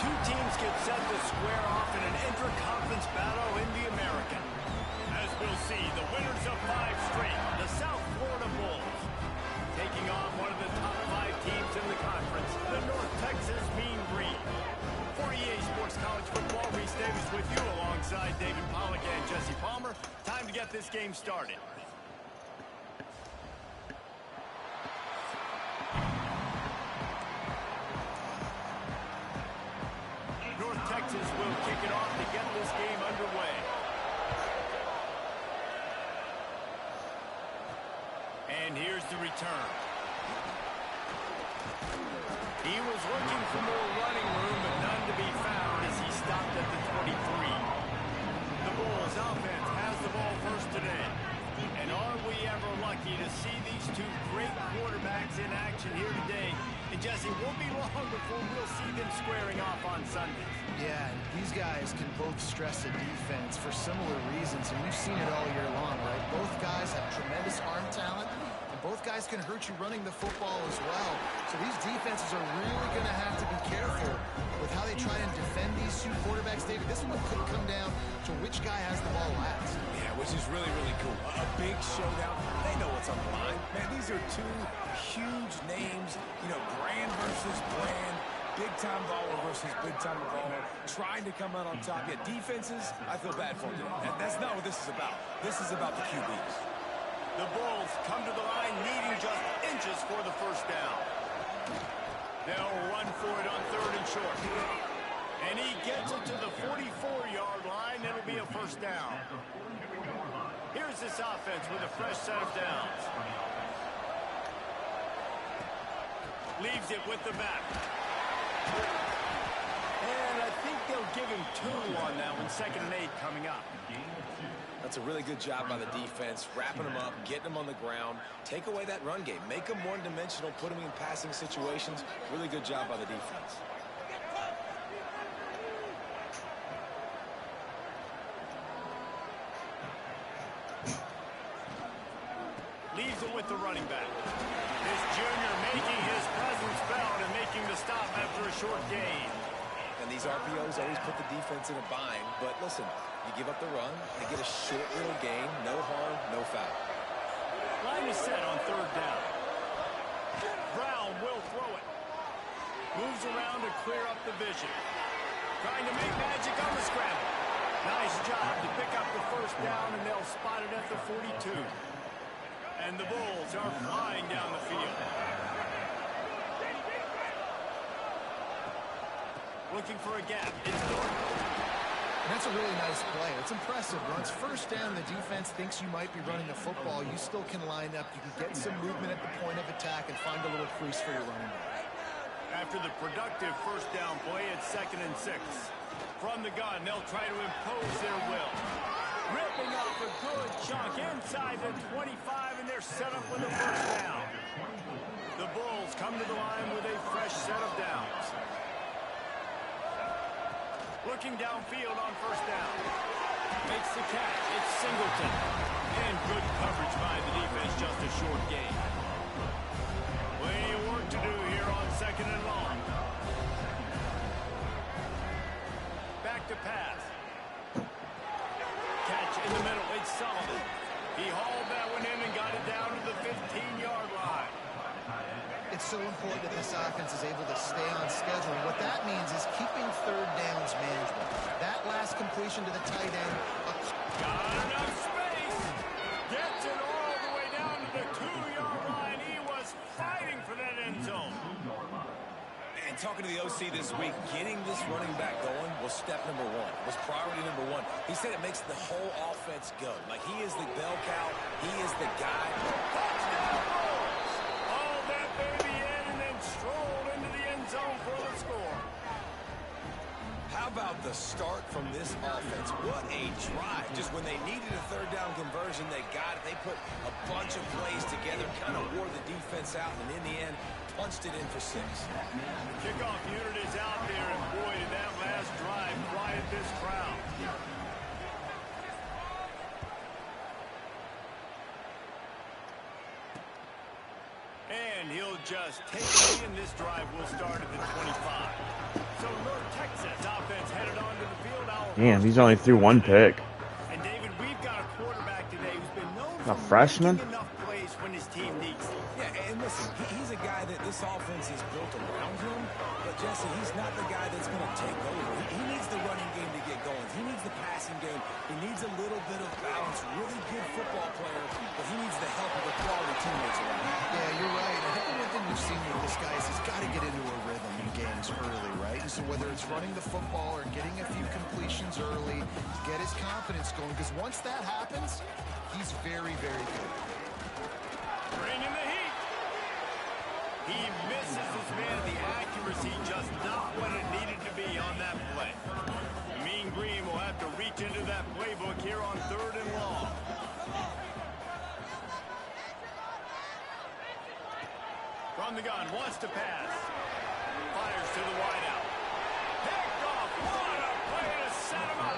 Two teams get set to square off in an intra-conference battle in the American. As we'll see, the winners of 5 straight, the South Florida Bulls, taking on one of the top 5 teams in the conference, the North Texas Mean Green. For EA Sports College Football, Reese Davis with you alongside David Pollack and Jesse Palmer. Time to get this game started. North Texas will kick it off to get this game underway. And here's the return. He was looking for more running room, but none to be found as he stopped at the 23. The Bulls offense has the ball first today. And are we ever lucky to see these two great quarterbacks in action here today? And Jesse, won't be long before we'll see them squaring off on Sundays. Yeah, and these guys can both stress a defense for similar reasons, and we've seen it all year long, right? Both guys have tremendous arm talent. Both guys can hurt you running the football as well. So these defenses are really going to have to be careful with how they try and defend these two quarterbacks, David. This one could come down to which guy has the ball last. Yeah, which is really, really cool. A big showdown. They know what's on the line. Man, these are two huge names. You know, brand versus brand. Big-time baller versus big-time baller. Trying to come out on top. Yeah, defenses, I feel bad for them. And that's not what this is about. This is about the QBs. The Bulls come to the line needing just inches for the first down. They'll run for it on 3rd and short. And he gets it to the 44-yard line. It'll be a first down. Here's this offense with a fresh set of downs. Leaves it with the back. And I think they'll give him 2 on that one. 2nd and 8 coming up. That's a really good job by the defense, wrapping them up, getting them on the ground. Take away that run game. Make them one-dimensional, put them in passing situations. Really good job by the defense. Leaves it with the running back. This junior making his presence felt and making the stop after a short gain. And these RPOs always put the defense in a bind. But listen, you give up the run, they get a short little gain, no harm, no foul. Line is set on 3rd down. Brown will throw it. Moves around to clear up the vision. Trying to make magic on the scramble. Nice job to pick up the first down, and they'll spot it at the 42. And the Bulls are flying down the field. Looking for a gap. It's North. That's a really nice play. It's impressive. Once first down, the defense thinks you might be running the football. You still can line up. You can get some movement at the point of attack and find a little crease for your running back. After the productive first down play, it's 2nd and 6. From the gun, they'll try to impose their will. Ripping off a good chunk inside the 25, and they're set up with a first down. The Bulls come to the line with a fresh set of downs. Looking downfield on first down. Makes the catch. It's Singleton. And good coverage by the defense, just a short gain. Plenty of work to do here on 2nd and long. Back to pass. Catch in the middle. It's Sullivan. He hauled that one in and got it down to the 15-yard line. It's so important that this offense is able to stay on schedule. What that means is keeping 3rd downs manageable. That last completion to the tight end. Got enough space. Gets it all the way down to the 2-yard line. He was fighting for that end zone. And talking to the OC this week, getting this running back going was step number 1. Was priority number 1. He said it makes the whole offense go. Like, he is the bell cow. He is the guy. Touchdown Bulls! Hauled that baby in and then strolled into the end zone for the score. How about the start from this offense? What a drive. Just when they needed a 3rd down conversion, they got it. They put a bunch of plays together, kind of wore the defense out, and in the end, punched it in for 6. The kickoff unit is out there, and boy, did that last drive quiet this crowd. And he'll just take it in. This drive will start at the 25. So North Texas Damn, he's only threw one pick. And David, we've got a quarterback today who's been known A for freshman? making enough plays when his team needs them. Yeah, and listen, he's a guy that this offense is built around him, but Jesse, he's not the guy that's going to take over. He needs the running game to get going. He needs the passing game. He needs a little bit of balance. Really good football player, but he needs the help of the quality teammates around him. Yeah, you're right. I think the one thing we've seen with this guy is he's got to get into a rhythm in games early, right? So whether it's running the football or getting a few completions early to get his confidence going, because once that happens, he's very, very good. Bringing the heat. He misses his man. The accuracy just not what it needed to be on that play. The Mean Green will have to reach into that playbook here on 3rd and long. From the gun, wants to pass. Fires to the wideout. Picked off. What a play to set him up.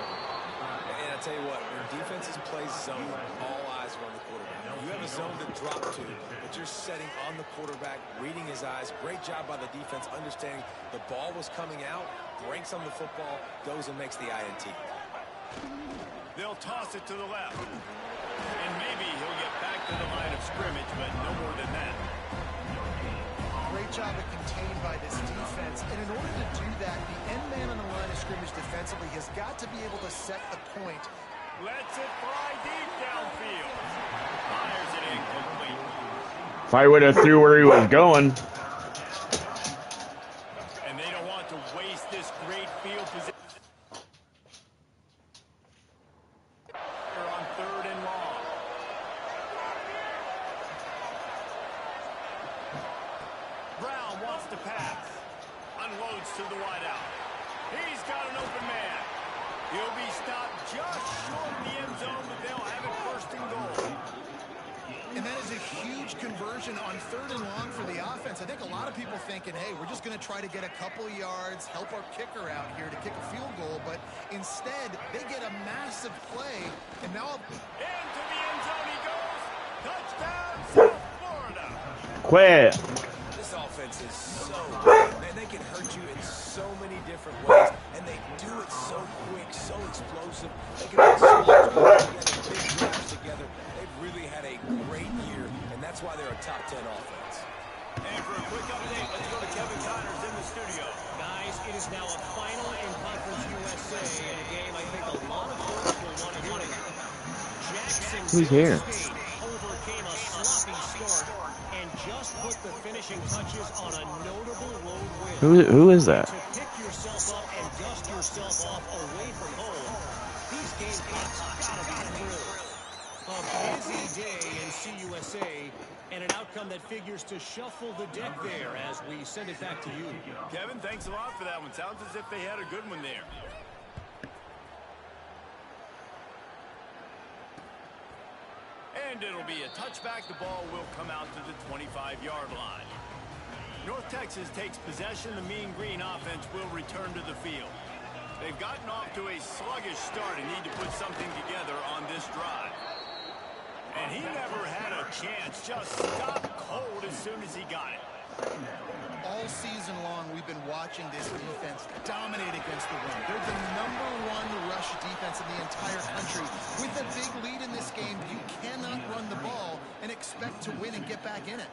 And I tell you what, when defenses play zone, all eyes are on the quarterback. You have a zone to drop to, but you're setting on the quarterback, reading his eyes. Great job by the defense, understanding the ball was coming out, breaks on the football, goes and makes the INT. They'll toss it to the left. And maybe he'll get back to the line of scrimmage, but no more than that. Great job of contained by this defense. And in order to do that, the end man on the line of scrimmage defensively has got to be able to set the point. Lets it fly deep downfield. Fires it incomplete. If I would have threw where he was going. And they don't want to waste this great field position. They're on 3rd and long. Brown wants to pass. Unloads to the wideout. He's got an open man. He'll be stopped just short of the end zone, but they'll have it 1st and goal. And that is a huge conversion on 3rd and long for the offense. I think a lot of people thinking, hey, we're just going to try to get a couple yards, help our kicker out here to kick a field goal. But instead, they get a massive play. And now into the end zone he goes. Touchdown, South Florida. Quit. This offense is so good. Man, they can hurt you in so many different ways, and they do it so quick, so explosive. They can put so much work together, big drives together. They've really had a great year, and that's why they're a top 10 offense. And for a quick update, let's go to Kevin Connors in the studio. Guys, it is now a final in Conference USA in a game I think a lot of folks will want to win. Jackson Who's here? State overcame a sloppy start and just put the finishing touches on a notable road win. Who is that? To pick yourself up and dust yourself off away from home, these Gamecocks gotta be thrilled. A busy day in CUSA and an outcome that figures to shuffle the deck there as we send it back to you. Kevin, thanks a lot for that one. Sounds as if they had a good one there. And it'll be a touchback. The ball will come out to the 25-yard line. North Texas takes possession. The Mean Green offense will return to the field. They've gotten off to a sluggish start and need to put something together on this drive. And he never had a chance. Just stopped cold as soon as he got it. all season long we've been watching this defense dominate against the run. They're the #1 rush defense in the entire country. With a big lead in this game, you cannot run the ball and expect to win and get back in it.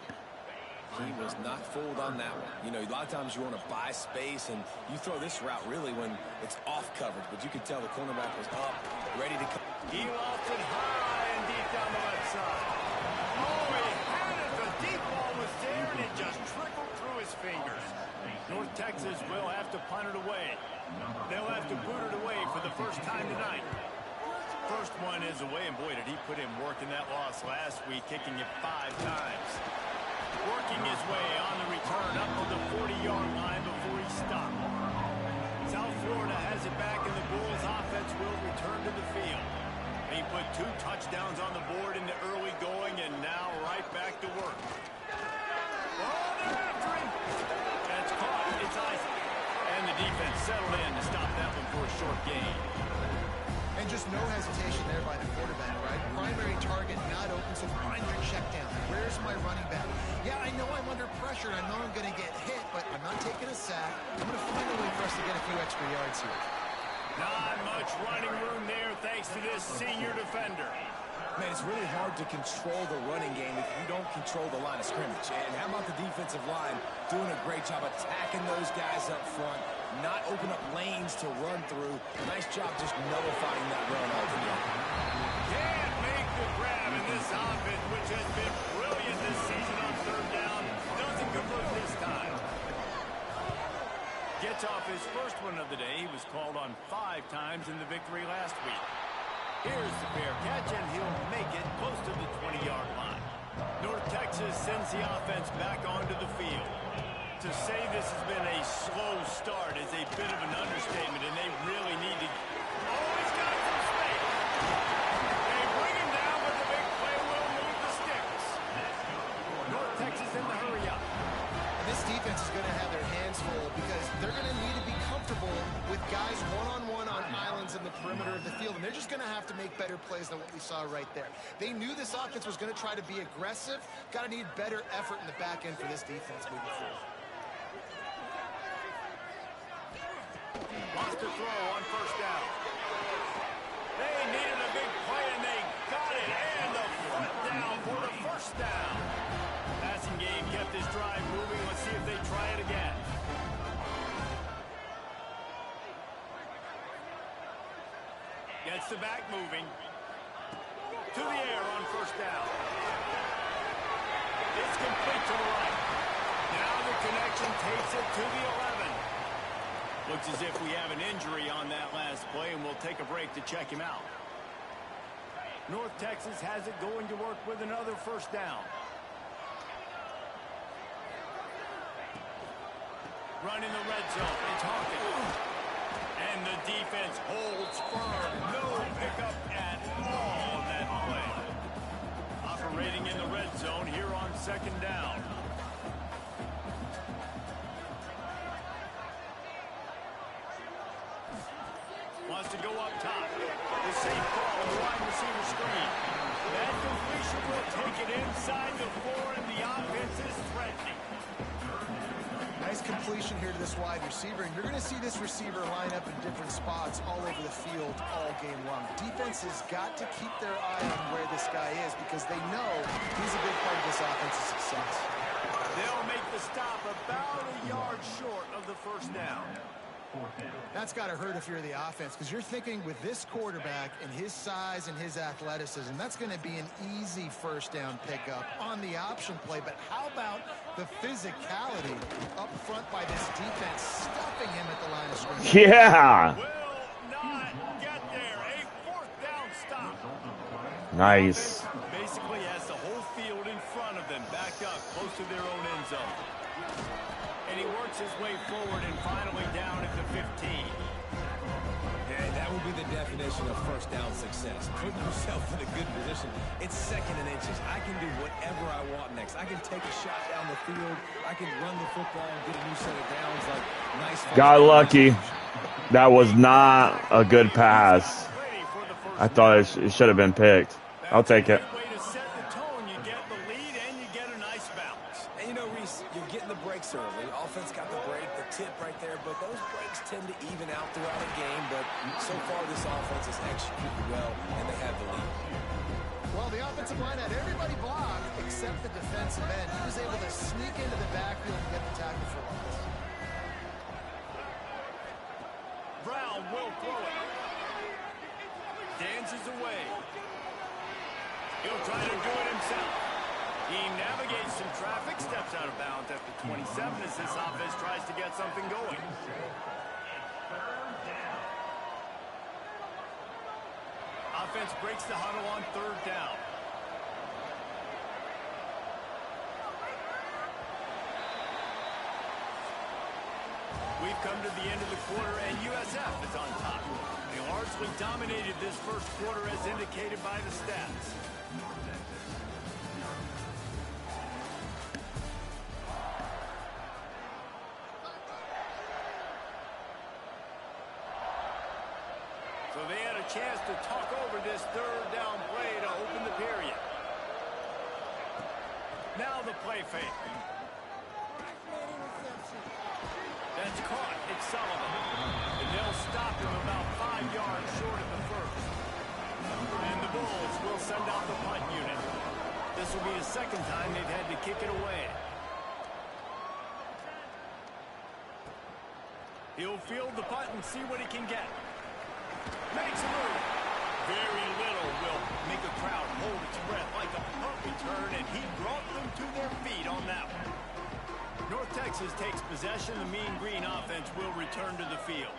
He was not fooled on that one. You know, a lot of times you want to buy space, and you throw this route really when it's off coverage, but you could tell the cornerback was up, ready to come. He lost it high and deep down the left side. Oh, he had it. The deep ball was there, and it just trickled through his fingers. North Texas will have to punt it away. They'll have to boot it away for the first time tonight. First one is away, and boy, did he put in work in that loss last week, kicking it 5 times. Working his way on the return up to the 40-yard line before he stopped. South Florida has it back, and the Bulls offense will return to the field. He put 2 touchdowns on the board in the early going, and now right back to work. Oh, they're after him. That's caught. It's Isaac. And the defense settled in to stop that one for a short gain. And just no hesitation there by the quarterback, right? Primary target not open, so find your check down. Where's my running back? Yeah, I know I'm under pressure. I know I'm going to get hit, but I'm not taking a sack. I'm going to find a way for us to get a few extra yards here. Not much running room there thanks to this senior defender. Man, it's really hard to control the running game if you don't control the line of scrimmage. And how about the defensive line doing a great job attacking those guys up front, not open up lanes to run through. Nice job just nullifying that run altogether. Can't make the grab in this offense, which has been brilliant this season on third down. Doesn't convert this time. Gets off his first one of the day. He was called on 5 times in the victory last week. Here's the fair catch, and he'll make it close to the 20-yard line. North Texas sends the offense back onto the field. To say this has been a slow start is a bit of an understatement, and they really need to... Oh, he's got some space. They bring him down, but the big play will move the sticks. North Texas in the hurry-up. This defense is going to have their hands full because they're going to need to be comfortable with guys one-on-one on islands in the perimeter of the field, and they're just going to have to make better plays than what we saw right there. They knew this offense was going to try to be aggressive. Got to need better effort in the back end for this defense moving forward. Wants to throw on first down. They needed a big play, and they got it. And the front down for the first down. Passing game kept his drive moving. Let's see if they try it again. Gets the back moving. To the air on first down. It's complete to the right. Now the connection takes it to the 11. Looks as if we have an injury on that last play, and we'll take a break to check him out. North Texas has it going to work with another first down. Run in the red zone. It's Hawkins. And the defense holds firm. No pickup at all on that play. Operating in the red zone here on second down. Wants to go up top. The safe ball on the wide receiver screen. That completion will take it inside the 4, and the offense is threatening. Nice completion here to this wide receiver, and you're going to see this receiver line up in different spots all over the field all game long. Defense has got to keep their eye on where this guy is because they know he's a big part of this offense's success. They'll make the stop about a yard short of the first down. That's got to hurt if you're the offense because you're thinking with this quarterback and his size and his athleticism, that's going to be an easy first down pickup on the option play. But how about the physicality up front by this defense, stuffing him at the line of scrimmage? Yeah. Will not get there. A fourth down stop. Nice. Basically has the whole field in front of them, backed up close to their own end zone. And he works his way forward and finally down at the 15. Yeah, that would be the definition of first down success. Putting yourself in a good position. It's second and inches. I can do whatever I want next. I can take a shot down the field. I can run the football and get a new set of downs. Like nice. Got lucky. That was not a good pass. I thought it should have been picked. I'll take it. Early. Offense got the break, the tip right there, but those breaks tend to even out throughout a game, but so far this offense has executed well, and they have the lead. Well, the offensive line had everybody blocked except the defensive end. He was able to sneak into the backfield and get the tackle for loss. Brown will throw it. Dances away. He'll try to do it himself. He navigates some traffic, steps out of bounds after 27 as this offense tries to get something going. Offense breaks the huddle on third down. We've come to the end of the quarter, and USF is on top. They largely dominated this first quarter as indicated by the stats. So they had a chance to talk over this third down play to open the period. Now the play fake. That's caught. It's Sullivan. And they'll stop left him about 5 yards short of the first. And the Bulls will send out the punt unit. This will be the second time they've had to kick it away. He'll field the punt and see what he can get. Makes a move. Very little will make a crowd hold its breath like a punt return, and he brought them to their feet on that one. North Texas takes possession. The Mean Green offense will return to the field.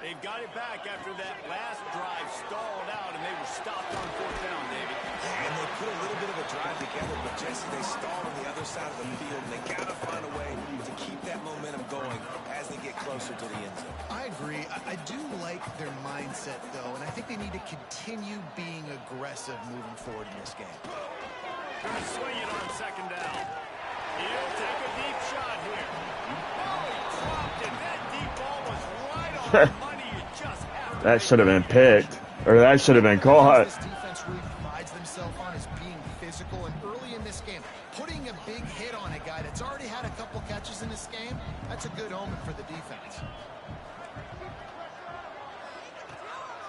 They've got it back after that last drive stalled out, and they were stopped on 4th down, David. Yeah, and they put a little bit of a drive together, but Jesse, they stalled on the other side of the field, and they got to find a way to keep that momentum going as they get closer to the end zone. I agree. I do like their mindset, though, and I think they need to continue being aggressive moving forward in this game. Going to swing it on 2nd down. He'll take a deep shot here. Oh, he dropped it. That deep ball was right on the money. That should have been picked, or that should have been caught. This defense really prides themselves on is being physical, and early in this game, putting a big hit on a guy that's already had a couple catches in this game, that's a good omen for the defense.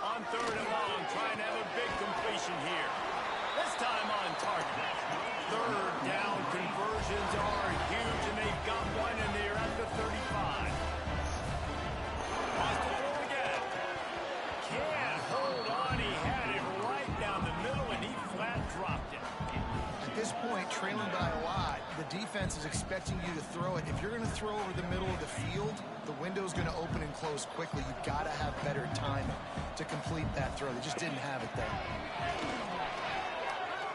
On 3rd and long, trying to have a big completion here. This time on target. 3rd down conversions are huge, and they've got one, and they're at the 35. Wants to throw again. Can't hold on. He had it right down the middle, and he flat dropped it. At this point, trailing by a lot, the defense is expecting you to throw it. If you're going to throw over the middle of the field, the window's going to open and close quickly. You've got to have better timing to complete that throw. They just didn't have it there.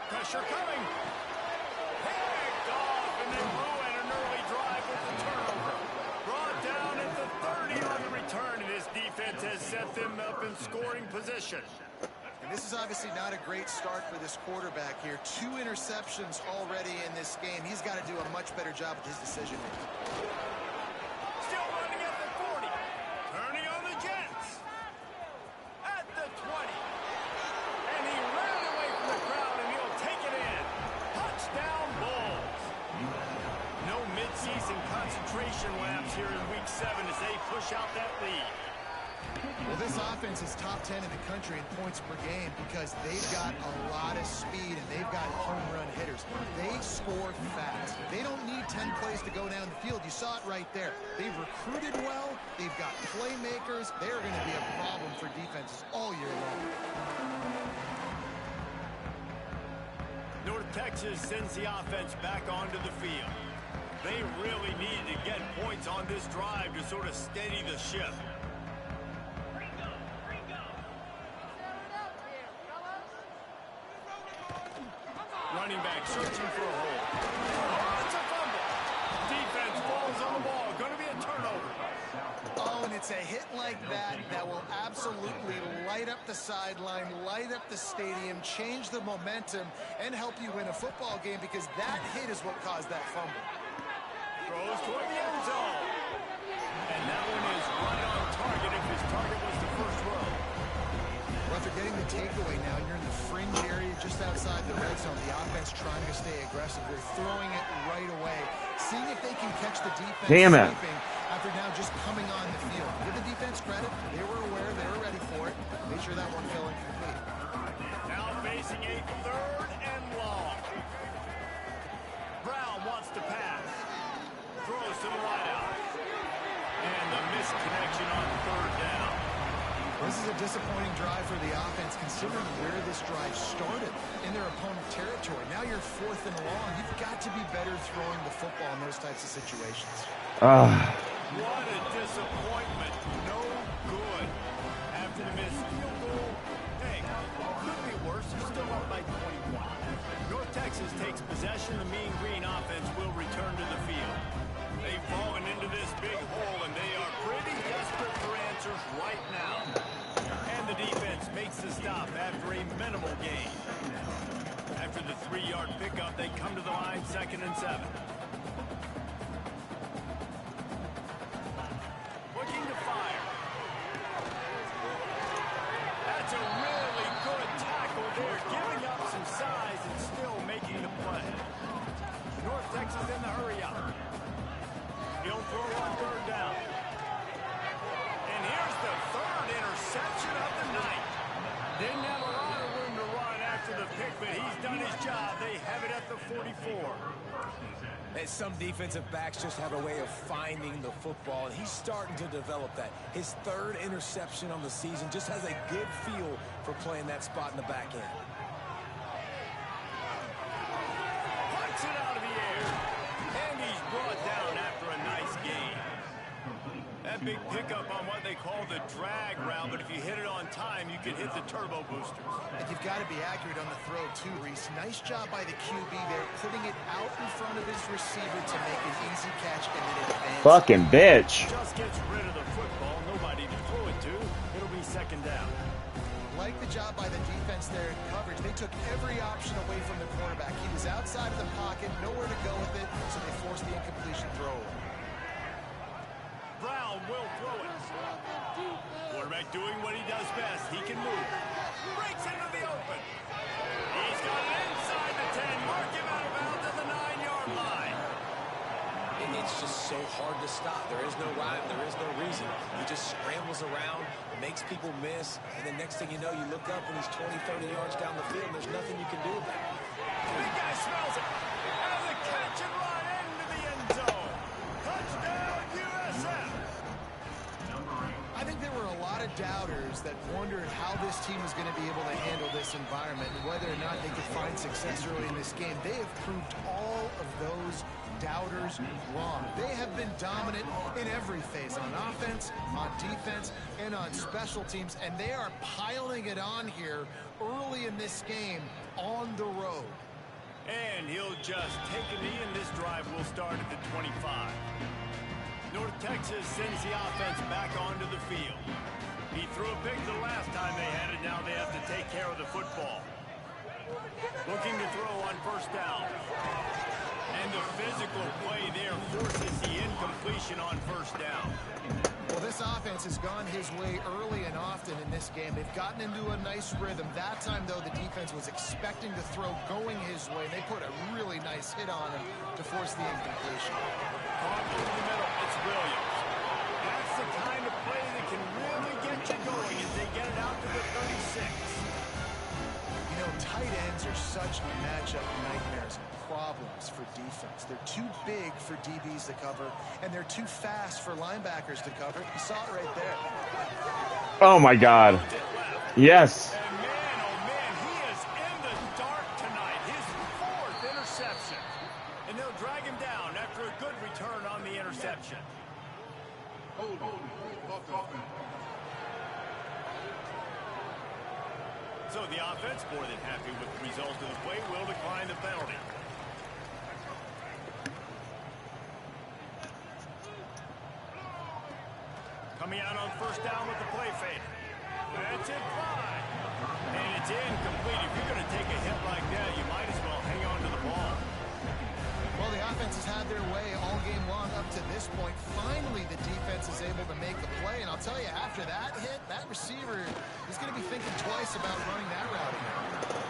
Pressure coming. Picked off, and they ruin an early drive with the turnover. Brought down at the 30 on the return, and his defense has set them up in scoring position. And this is obviously not a great start for this quarterback here. 2 interceptions already in this game. He's got to do a much better job with his decision making. Still running at the 40. Turning on the Jets. At the 20. And he ran away from the crowd, and he'll take it in. Touchdown Bulls. No midseason concentration laps here in Week 7 as they push out that lead. Well, this offense is top 10 in the country in points per game because they've got a lot of speed and they've got home run hitters. They score fast. They don't need 10 plays to go down the field. You saw it right there. They've recruited well. They've got playmakers. They're going to be a problem for defenses all year long. North Texas sends the offense back onto the field. They really needed to get points on this drive to sort of steady the ship. Running back searching for a hole. Oh, it's a fumble. Defense falls on the ball. Going to be a turnover. Oh, and it's a hit like that that will absolutely light up the sideline, light up the stadium, change the momentum, and help you win a football game because that hit is what caused that fumble. Throws toward the end zone. And that one is right on target if his target was the first row. Well, if they're getting the takeaway now, you're in the fringe area just outside the red zone. The offense trying to stay aggressive. They're throwing it right away, seeing if they can catch the defense sleeping after now just coming on the field. Give the defense credit. They were aware. They were ready for it. Make sure that one fell incomplete. Now facing a 3rd and long. Brown wants to pass. Throws to the wideout. And the misconnection on 3rd down. This is a disappointing drive for the offense considering where this drive started in their opponent territory. Now you're 4th and long. You've got to be better throwing the football in those types of situations. What a disappointment. No good. After the missed field goal, hey, could be worse. They're still up by 21. North Texas takes possession. The Mean Green offense will return to the field. They've fallen into this big hole, and they are pretty desperate for answers right now. And the defense makes the stop after a minimal gain. After the 3-yard pickup, they come to the line 2nd and 7. Looking to fire. That's a really good tackle there, giving up some size and still making the play. North Texas in the hurry up. He'll throw on 3rd down. And here's the 3rd interception. job. They have it at the 44. And some defensive backs just have a way of finding the football, and he's starting to develop that. His third interception on the season, just has a good feel for playing that spot in the back end. Punts it out of the air. And he's brought down after a nice gain. That big pickup on what they call the drag route, but if you hit it on time, you can hit the turbo boosters. And you've got to be accurate on the throw, too, Reese. Nice job by the QB there, putting it out in front of his receiver to make an easy catch and then advance. Fucking bitch. Just gets rid of the football. Nobody to throw it to. It'll be second down. Like the job by the defense there in coverage. They took every option away from the quarterback. He was outside of the pocket, nowhere to go with it, so they forced the incompletion throw. Brown will throw it. Quarterback doing what he does best. He can move. Breaks into the open. He's got it inside the 10. Mark him out of bounds at the 9-yard line. It's just so hard to stop. There is no rhyme. There is no reason. He just scrambles around, makes people miss, and the next thing you know, you look up and he's 20, 30 yards down the field, and there's nothing you can do about it. The guy smells it. And the catch and run into the end zone. Touchdown, USF. I think there were a lot of doubters that wondered how this team was going to be able to handle this environment and whether or not they could find success early in this game. They have proved all of those doubters wrong. They have been dominant in every phase, on offense, on defense, and on special teams, and they are piling it on here early in this game on the road. And he'll just take a knee, and this drive will start at the 25. North Texas sends the offense back onto the field. He threw a pick the last time they had it. Now they have to take care of the football. Looking to throw on first down. And the physical play there forces the incompletion on first down. Well, this offense has gone his way early and often in this game. They've gotten into a nice rhythm. That time, though, the defense was expecting the throw going his way. They put a really nice hit on him to force the incompletion. Caught over the middle. It's Williams. That's the kind of play that can really get you going as they get it out to the 36. You know, tight ends are such matchup nightmares and problems for defense. They're too big for DBs to cover, and they're too fast for linebackers to cover. You saw it right there. Oh, my God. Yes. And man, oh man, he is in the dark tonight. His 4th interception. And they'll drag him down after a good return on the interception. So the offense, more than happy with the result of the play, will decline the penalty. Coming out on first down with the play fake. That's it, fine. And it's incomplete. If you're going to take a hit like that, you might as well hang on to the ball. Well, the offense has had their way all game long up to this point. Finally, the defense is able to make a play. And I'll tell you, after that hit, that receiver is going to be thinking twice about running that route again.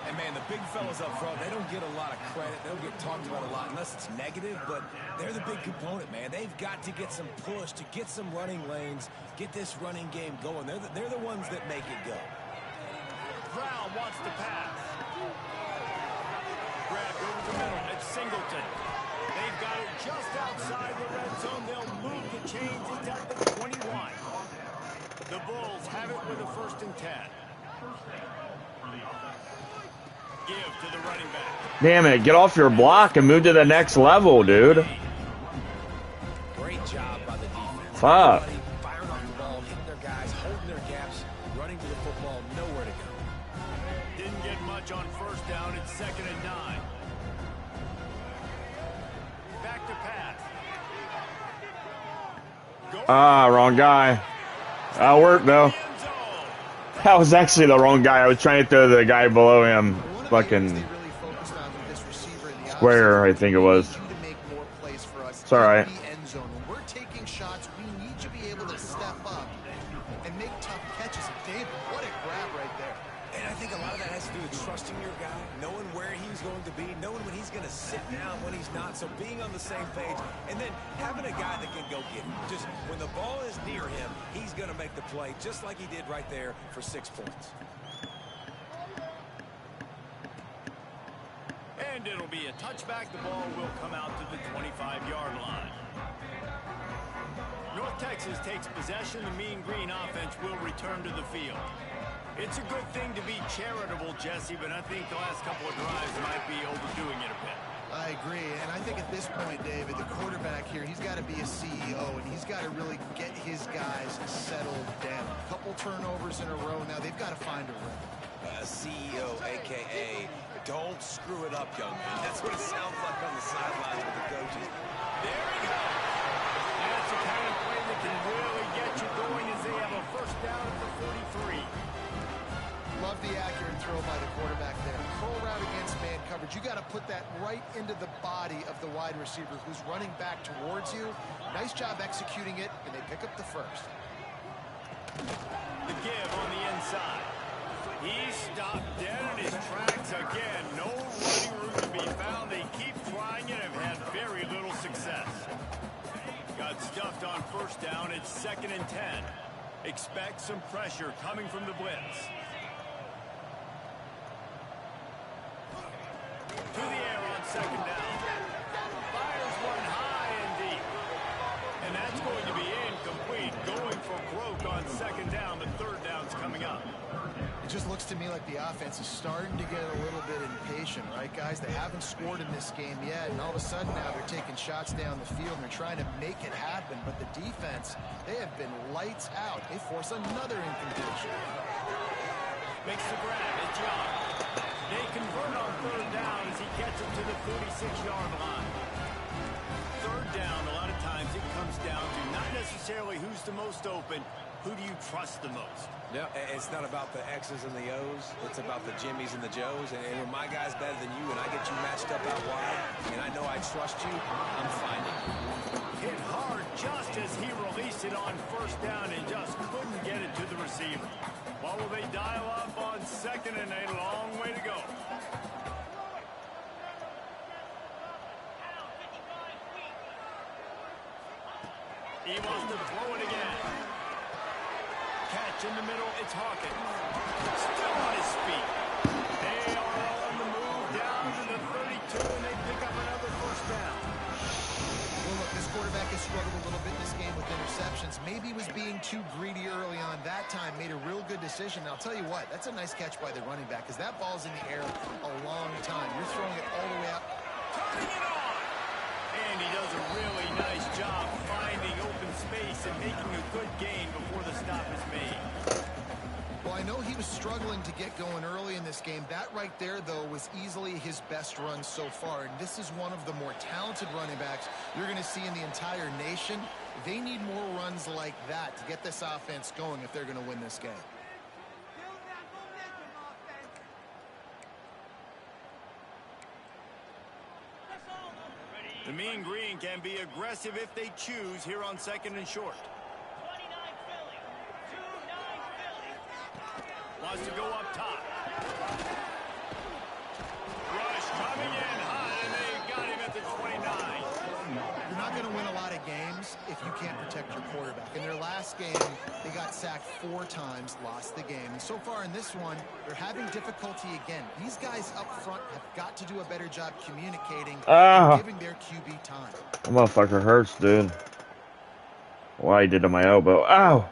And, man, the big fellas up front, they don't get a lot of credit. They don't get talked about a lot unless it's negative, but they're the big component, man. They've got to get some push, to get some running lanes, get this running game going. They're the ones that make it go. Brown wants to pass. Grab over the middle. It's Singleton. They've got it just outside the red zone. They'll move the chains. It's at the 21. The Bulls have it with a 1st and 10. Give to the running back. Damn it. Get off your block and move to the next level, dude. Great job by the defense. Fuck. Everybody firing off the ball, hitting their guys, holding their gaps, running to the football, nowhere to go. Didn't get much on first down. It's 2nd and 9. Back to pass. Ah, wrong guy. That'll work, though. That was actually the wrong guy. I was trying to throw the guy below him. Fucking square, I think it was. It's all right. When we're taking shots, we need to be able to step up and make tough catches. David, what a grab right there. And I think a lot of that has to do with trusting your guy, knowing where he's going to be, knowing when he's going to sit down, when he's not. So being on the same page, and then having a guy that can go get him. Just when the ball is near him, he's going to make the play, just like he did right there for 6 points. deemed it'll be a touchback. The ball will come out to the 25-yard line. North Texas takes possession. The Mean Green offense will return to the field. It's a good thing to be charitable, Jesse, but I think the last couple of drives might be overdoing it a bit. I agree, and I think at this point, David, the quarterback here, he's got to be a CEO, and he's got to really get his guys settled down. A couple turnovers in a row now. They've got to find a rhythm. CEO, a.k.a. don't screw it up, young man. That's what it sounds like on the sidelines with the coaches. There we go. That's the kind of play that can really get you going as they have a first down at the 43. Love the accurate throw by the quarterback there. Curl route against man coverage. You got to put that right into the body of the wide receiver who's running back towards you. Nice job executing it, and they pick up the first. The give on the inside. He stopped dead in his tracks again. No running room to be found. They keep trying it and have had very little success. Got stuffed on first down. It's 2nd and 10. Expect some pressure coming from the blitz. To the air on 2nd down. Fires one high and deep. And that's going to be incomplete. Going for broke on 2nd down. The 3rd down's coming up. It just looks to me like the offense is starting to get a little bit impatient, right, guys? They haven't scored in this game yet, and all of a sudden now they're taking shots down the field and they're trying to make it happen. But the defense, they have been lights out. They force another incompletion. Makes the grab. It's Young. They convert on 3rd down as he gets it to the 46-yard line. 3rd down, a lot of times it comes down to not necessarily who's the most open, who do you trust the most? Yeah, it's not about the X's and the O's. It's about the Jimmys and the Joes. And when my guy's better than you and I get you matched up out wide, and I know I trust you, I'm finding you. Hit hard just as he released it on 1st down and just couldn't get it to the receiver. What will they dial up on 2nd and a long way to go? He wants to throw it again. Catch in the middle, it's Hawkins. Still on his feet. They are on the move down to the 32, and they pick up another 1st down. Well, look, this quarterback has struggled a little bit this game with interceptions. Maybe he was being too greedy early on. That time made a real good decision. And I'll tell you what, that's a nice catch by the running back because that ball's in the air a long time. You're throwing it all the way out. Turning it on! And he does a really nice job finding open space and making a good gain before the stop is made. Well, I know he was struggling to get going early in this game. That right there, though, was easily his best run so far. And this is one of the more talented running backs you're going to see in the entire nation. They need more runs like that to get this offense going if they're going to win this game. The Mean Green can be aggressive if they choose here on 2nd and short. Wants to go up top. Rush coming in hot, and they got him at the 29. You're not going to win a lot of games if you can't protect your quarterback. In their last game, they got sacked 4 times, lost the game. And so far in this one, they're having difficulty again. These guys up front have got to do a better job communicating and giving their QB time. That motherfucker hurts, dude. What I did to my elbow. Ow!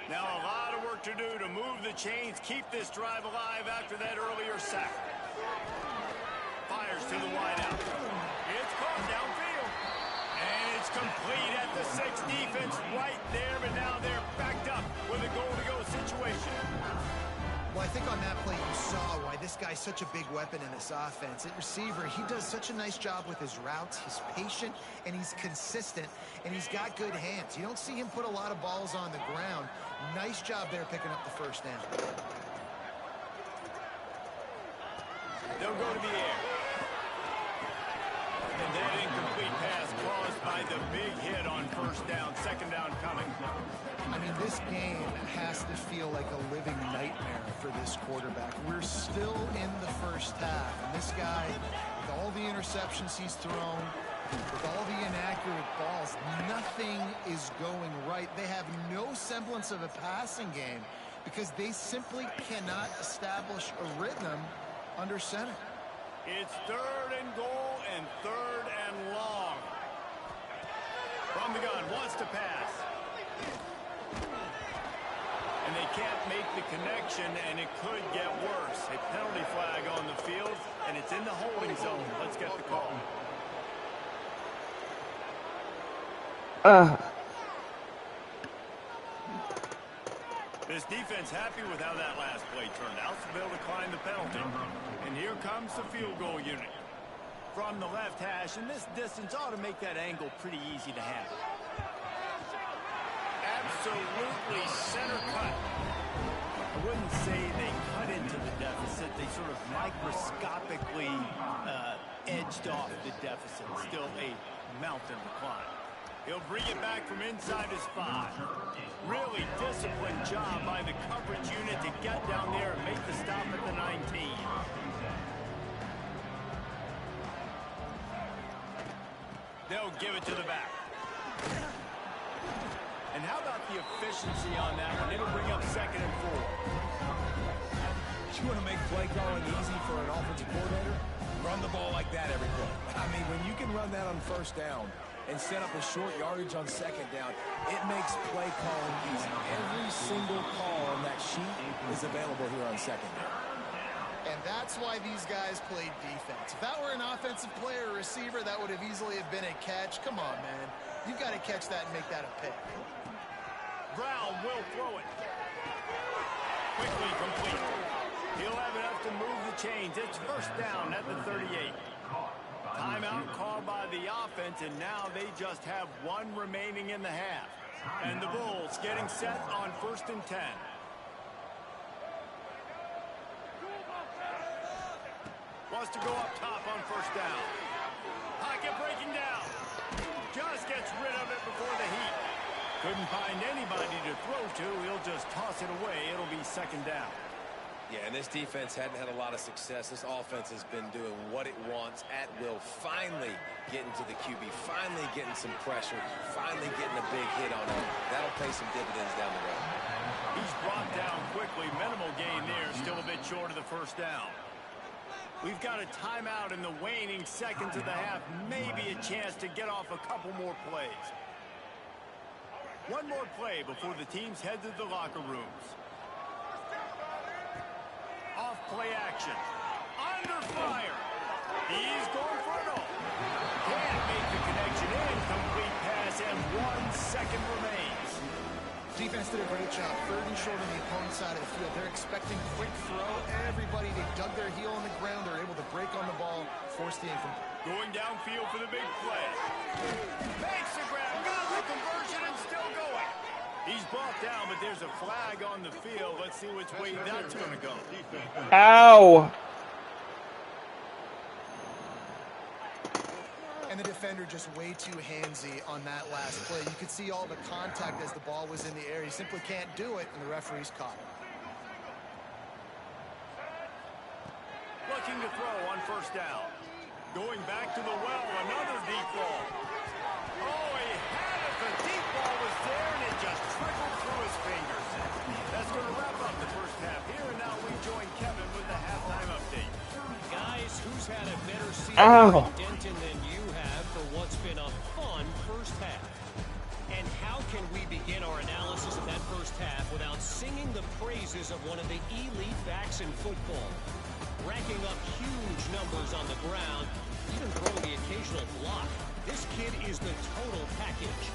Now a lot of work to do to move the chains, keep this drive alive after that earlier sack. Fires to the wideout. It's caught downfield. And it's complete at the 6. Defense right there, but now they're backed up with a goal-to-go situation. Well, I think on that play you saw why this guy's such a big weapon in this offense. At receiver, he does such a nice job with his routes. He's patient, and he's consistent, and he's got good hands. You don't see him put a lot of balls on the ground. Nice job there picking up the 1st down. They'll go to the air. And that incomplete pass caused by the big hit on 1st down. 2nd down coming. I mean, this game has to feel like a living nightmare for this quarterback. We're still in the 1st half, and this guy, with all the interceptions he's thrown, With all the inaccurate balls, nothing is going right. They have no semblance of a passing game because they simply cannot establish a rhythm under center. It's 3rd and goal and 3rd and long. From the gun, wants to pass. And they can't make the connection, and it could get worse. A penalty flag on the field, and it's in the holding zone. Let's get the call. This defense happy with how that last play turned out, so they'll decline the penalty. And here comes the field goal unit. From the left hash, and this distance ought to make that angle pretty easy to have. Absolutely center cut. I wouldn't say they cut into the deficit. They sort of microscopically edged off the deficit. Still a mountain to climb. He'll bring it back from inside his 5. Really disciplined job by the coverage unit to get down there and make the stop at the 19. They'll give it to the back. And how about the efficiency on that one? It'll bring up 2nd and 4. You want to make play calling easy for an offensive coordinator? Run the ball like that every play. I mean, when you can run that on 1st down and set up a short yardage on 2nd down, it makes play calling easy. Every single call on that sheet is available here on 2nd down. And that's why these guys played defense. If that were an offensive player or receiver, that would have easily have been a catch. Come on, man. You've got to catch that and make that a pick. Brown will throw it. Quickly complete. He'll have enough to move the chains. It's 1st down at the 38. Timeout called by the offense, and now they just have 1 remaining in the half. And the Bulls getting set on 1st and 10. Wants to go up top on 1st down. Pocket breaking down. Just gets rid of it before the heat. Couldn't find anybody to throw to. He'll just toss it away. It'll be 2nd down. Yeah, and this defense hadn't had a lot of success. This offense has been doing what it wants at will. Finally getting to the QB. Finally getting some pressure. Finally getting a big hit on him. That'll pay some dividends down the road. He's brought down quickly. Minimal gain there. Still a bit short of the 1st down. We've got a timeout in the waning seconds of the half. Maybe a chance to get off a couple more plays. One more play before the teams head to the locker rooms. Off play action. Under fire. He's going for it all. Can't make the connection. Incomplete pass, and 1 second remains. Defense did a great job. 3rd and short on the opponent's side of the field. They're expecting quick throw. Everybody, they dug their heel on the ground. They're able to break on the ball, force the incomplete. Going downfield for the big play. Makes the grab, got the conversion, and still going. He's brought down, but there's a flag on the field. Let's see which way that's going to go. Ow! And the defender just way too handsy on that last play. You could see all the contact as the ball was in the air. He simply can't do it, and the referee's caught him. Looking to throw on 1st down. Going back to the well, another deep ball. Oh, he had it. The deep ball was there, and it just trickled through his fingers. That's going to wrap up the 1st half here, and now we join Kevin with the halftime update. Guys, who's had a better season Ow. in Denton than you have for what's been a fun 1st half? And how can we begin our analysis of that 1st half without singing the praises of one of the elite backs in football? Racking up huge numbers on the ground, even throwing the occasional block. This kid is the total package.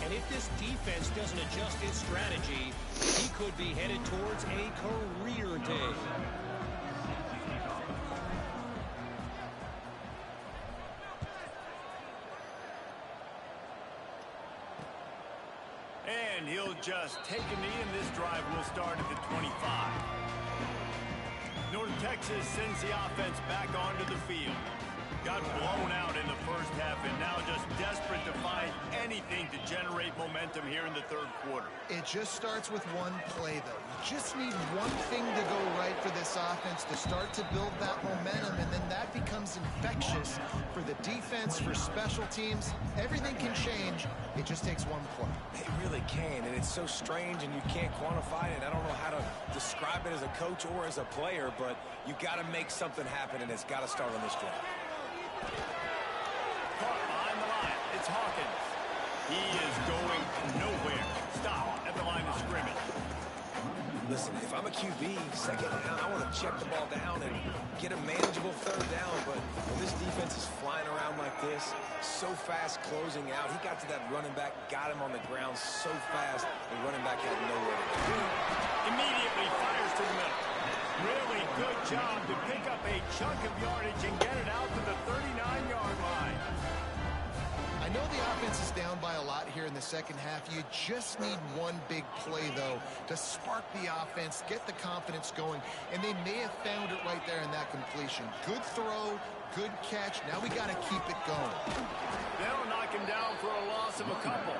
And if this defense doesn't adjust its strategy, he could be headed towards a career day. And he'll just take a knee, and this drive will start at the 25. North Texas sends the offense back onto the field. Got blown out in the 1st half, and now just desperate to find anything thing to generate momentum here in the third quarter. It just starts with one play, though. You just need one thing to go right for this offense to start to build that momentum, and then that becomes infectious for the defense, for special teams. Everything can change. It just takes one play. It really can, and it's so strange, and you can't quantify it. I don't know how to describe it as a coach or as a player, but you got to make something happen, and it's got to start on this drive. Caught behind the line. It's Hawkins. He is going nowhere. Stop at the line of scrimmage. Listen, if I'm a QB, second down, I want to check the ball down and get a manageable third down. But when this defense is flying around like this, so fast closing out, he got to that running back, got him on the ground so fast, the running back had nowhere to go. Immediately fires to the middle. Really good job to pick up a chunk of yardage and get it out to the 39-yard line. I know the offense is down by a lot here in the second half. You just need one big play, though, to spark the offense, get the confidence going, and they may have found it right there in that completion. Good throw, good catch. Now we got to keep it going. They'll knock him down for a loss of a couple.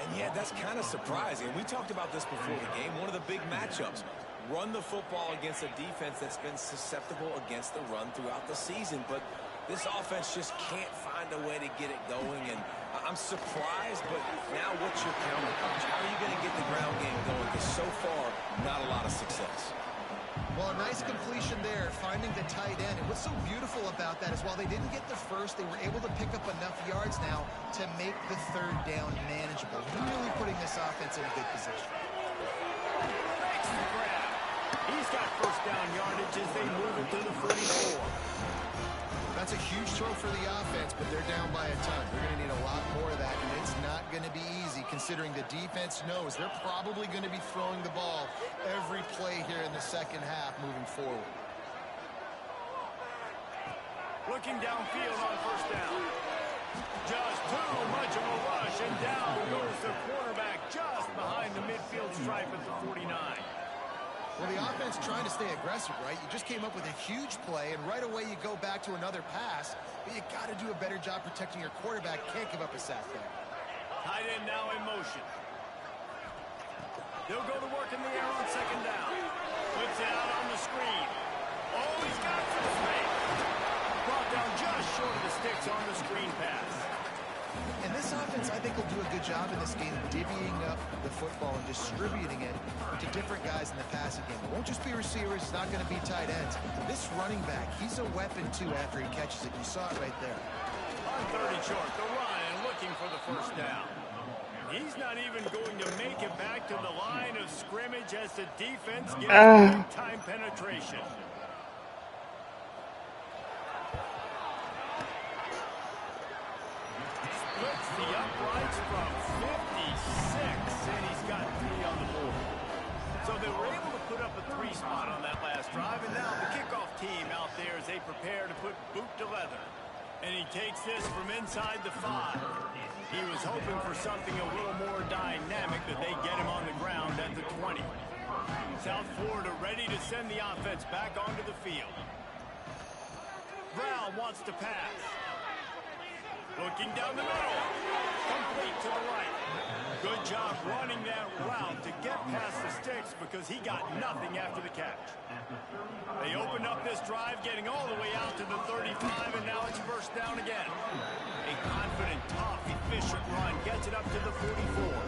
And yeah, that's kind of surprising. We talked about this before the game. One of the big matchups. Run the football against a defense that's been susceptible against the run throughout the season. But this offense just can't find a way to get it going. And I'm surprised, but now what's your counter punch? How are you going to get the ground game going? Because so far, not a lot of success. Well, a nice completion there, finding the tight end. And what's so beautiful about that is while they didn't get the first, they were able to pick up enough yards now to make the third down manageable. Really putting this offense in a good position. Makes the grab. He's got first down yardage as they move it to the 44. That's a huge throw for the offense, but they're down by a ton. They're going to need a lot more of that, and it's not going to be easy considering the defense knows they're probably going to be throwing the ball every play here in the second half moving forward. Looking downfield on first down. Just too much of a rush, and down goes the quarterback just behind the midfield stripe at the 49. Well, the offense trying to stay aggressive, right? You just came up with a huge play, and right away you go back to another pass, but you got to do a better job protecting your quarterback. Can't give up a sack there. Tight end now in motion. They'll go to work in the air on second down. Puts it out on the screen. Oh, he's got it for the straight. Brought down just short of the sticks on the screen pass. And this offense, I think, will do a good job in this game divvying up the football and distributing it to different guys in the passing game. It won't just be receivers. It's not going to be tight ends. This running back, he's a weapon, too, after he catches it. You saw it right there. On 30 short, the run and looking for the first down. He's not even going to make it back to the line of scrimmage as the defense gets big-time penetration. Splits the uprights from 56, and he's got 3 on the board. So they were able to put up a 3 spot on that last drive, and now the kickoff team out there as they prepare to put boot to leather. And he takes this from inside the 5. He was hoping for something a little more dynamic, that they get him on the ground at the 20. South Florida ready to send the offense back onto the field. Brown wants to pass. Looking down the middle. Complete to the right. Good job running that route to get past the sticks because he got nothing after the catch. They opened up this drive, getting all the way out to the 35, and now it's first down again. A confident, tough, efficient run gets it up to the 44.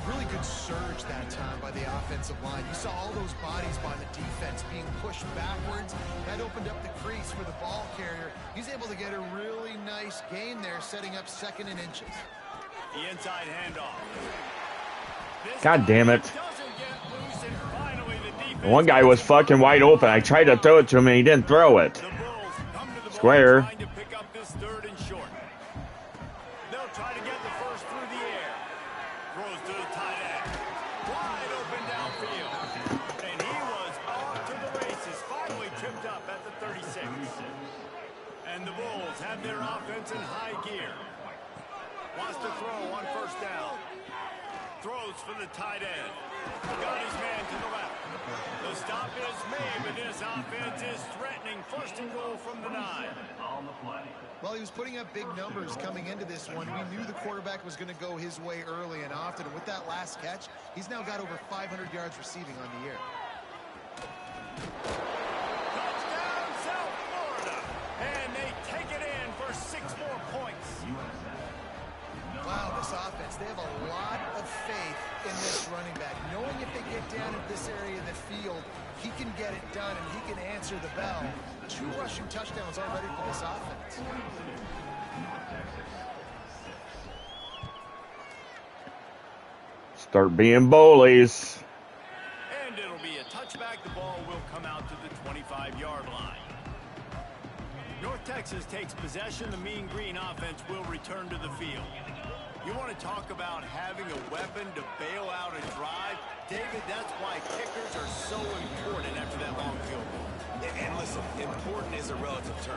Really good surge that time by the offensive line. You saw all those bodies by the defense being pushed backwards. That opened up the crease for the ball carrier. He's able to get a really nice gain there, setting up 2nd and inches. The inside handoff. God damn it. One guy was fucking wide open. I tried to throw it to him and he didn't throw it. Square. Trying to pick up this 3rd and short. They'll try to get the first through the air. Throws to the tight end. Wide open downfield. And he was off to the races. Finally tripped up at the 36. And the Bulls have their offense in high gear. Wants to throw on first down. throws for the tight end. Got his man to the left. The stop is made, but this offense is threatening. First and goal from the 9. Well, he was putting up big numbers coming into this one. We knew the quarterback was going to go his way early and often. And with that last catch, he's now got over 500 yards receiving on the year. Touchdown, South Florida. And they take it in for 6 more points. Wow, this offense, they have a lot of faith in this running back. Knowing if they get down in this area of the field, he can get it done and he can answer the bell. 2 rushing touchdowns already for this offense. Start being bullies. And it'll be a touchback. The ball will come out to the 25-yard line. North Texas takes possession. The Mean Green offense will return to the field. You want to talk about having a weapon to bail out a drive? David, that's why kickers are so important after that long field goal. And listen, important is a relative term.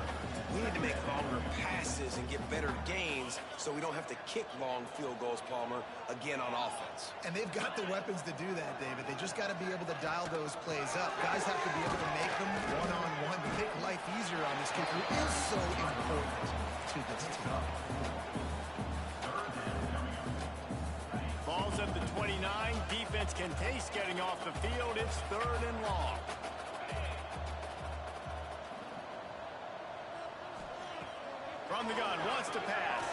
We need to make longer passes and get better gains so we don't have to kick long field goals, Palmer, again on offense. And they've got the weapons to do that, David. They just got to be able to dial those plays up. Guys have to be able to make them one-on-one to make life easier on this kicker, who is so important to this team. Ball's at the 29. Defense can taste getting off the field. It's 3rd and long. From the gun, wants to pass.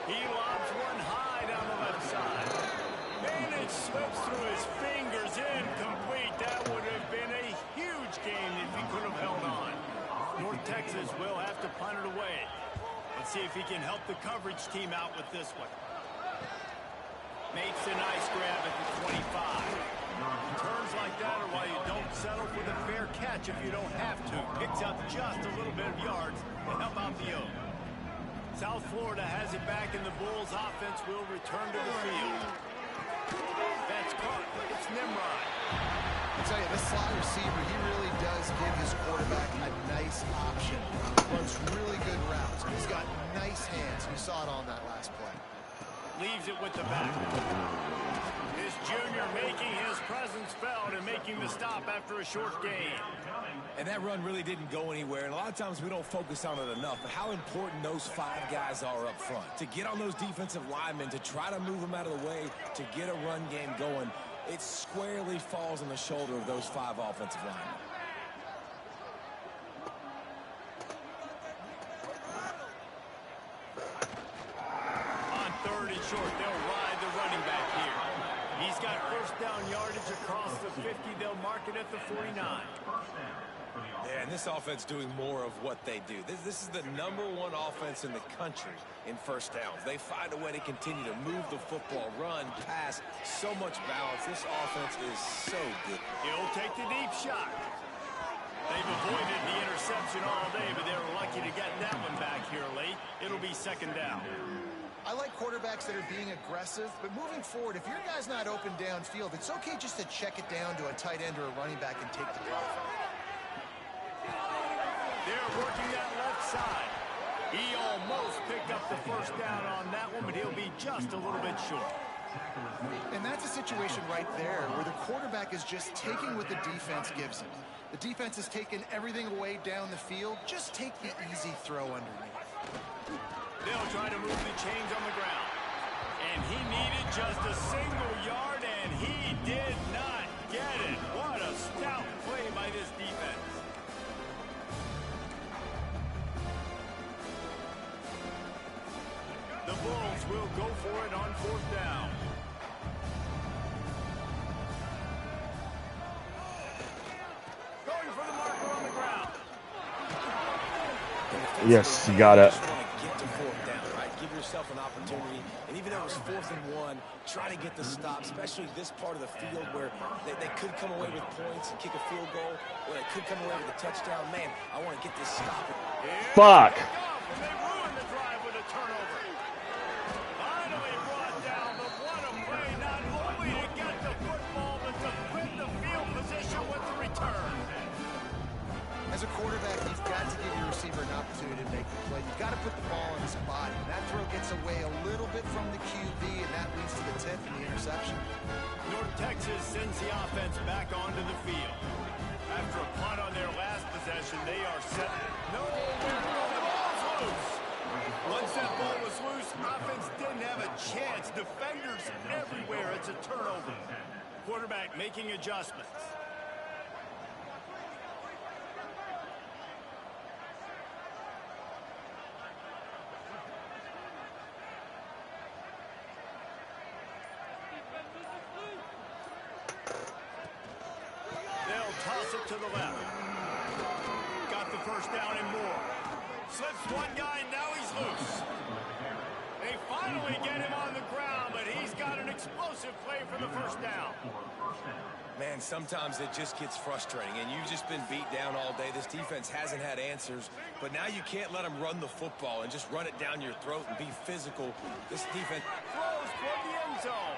He lobs one high down the left side. And it slips through his fingers, incomplete. That would have been a huge gain if he could have held on. North Texas will have to punt it away. Let's see if he can help the coverage team out with this one. Makes a nice grab at the 25. Turns like that are why you don't settle for the fair catch if you don't have to. Picks up just a little bit of yards to help out the O. South Florida has it back, and the Bulls offense will return to the field. That's caught. It's Nimrod. I tell you, this slot receiver, he really does give his quarterback a nice option. Runs really good routes. He's got nice hands. We saw it on that last play. Leaves it with the back. This junior making his presence felt and making the stop after a short gain. And that run really didn't go anywhere, and a lot of times we don't focus on it enough, but how important those 5 guys are up front. To get on those defensive linemen, to try to move them out of the way, to get a run game going, it squarely falls on the shoulder of those 5 offensive linemen. On 3rd and short, they'll ride the running back here. He's got first down yardage across the 50. They'll mark it at the 49. Yeah, and this offense doing more of what they do. This is the #1 offense in the country in first downs. They find a way to continue to move the football, run, pass, so much balance. This offense is so good. He'll take the deep shot. They've avoided the interception all day, but they were lucky to get that one back here late. It'll be 2nd down. I like quarterbacks that are being aggressive, but moving forward, if your guy's not open downfield, it's okay just to check it down to a tight end or a running back and take the profit. They're working that left side. He almost picked up the first down on that one, but he'll be just a little bit short. And that's a situation right there where the quarterback is just taking what the defense gives him. The defense is taking everything away down the field. Just take the easy throw underneath. They'll try to move the chains on the ground. And he needed just a single yard, and he did not get it. What a stout play by this defense. The Bulls will go for it on 4th down. Going for the marker on the ground. Yes, you got it. Get to 4th down, right? Give yourself an opportunity, and even though it was 4th and 1, try to get the stop, especially this part of the field where they could come away with points and kick a field goal, or they could come away with a touchdown. Man, I want to get this stop. Fuck. They ruined the drive with a turnover. Finally brought down, but what a play, not only to get the football, but to put the field position with the return. As a quarterback, you've got to give your receiver an opportunity opportunity to make the play. You've got to put the ball in his body. And that throw gets away a little bit from the QB, and that leads to the tip and the interception. North Texas sends the offense back onto the field. After a punt on their last possession, they are set. No, the ball's loose. Once that ball was loose, offense didn't have a chance. Defenders everywhere. It's a turnover. Quarterback making adjustments. They'll toss it to the left. Got the first down and more. Slips one guy, now he's loose. They finally get him on the ground, but he's got an explosive play for the first down. Man, sometimes it just gets frustrating, and you've just been beat down all day. This defense hasn't had answers, but now you can't let them run the football and just run it down your throat and be physical. This defense Throws toward the end zone.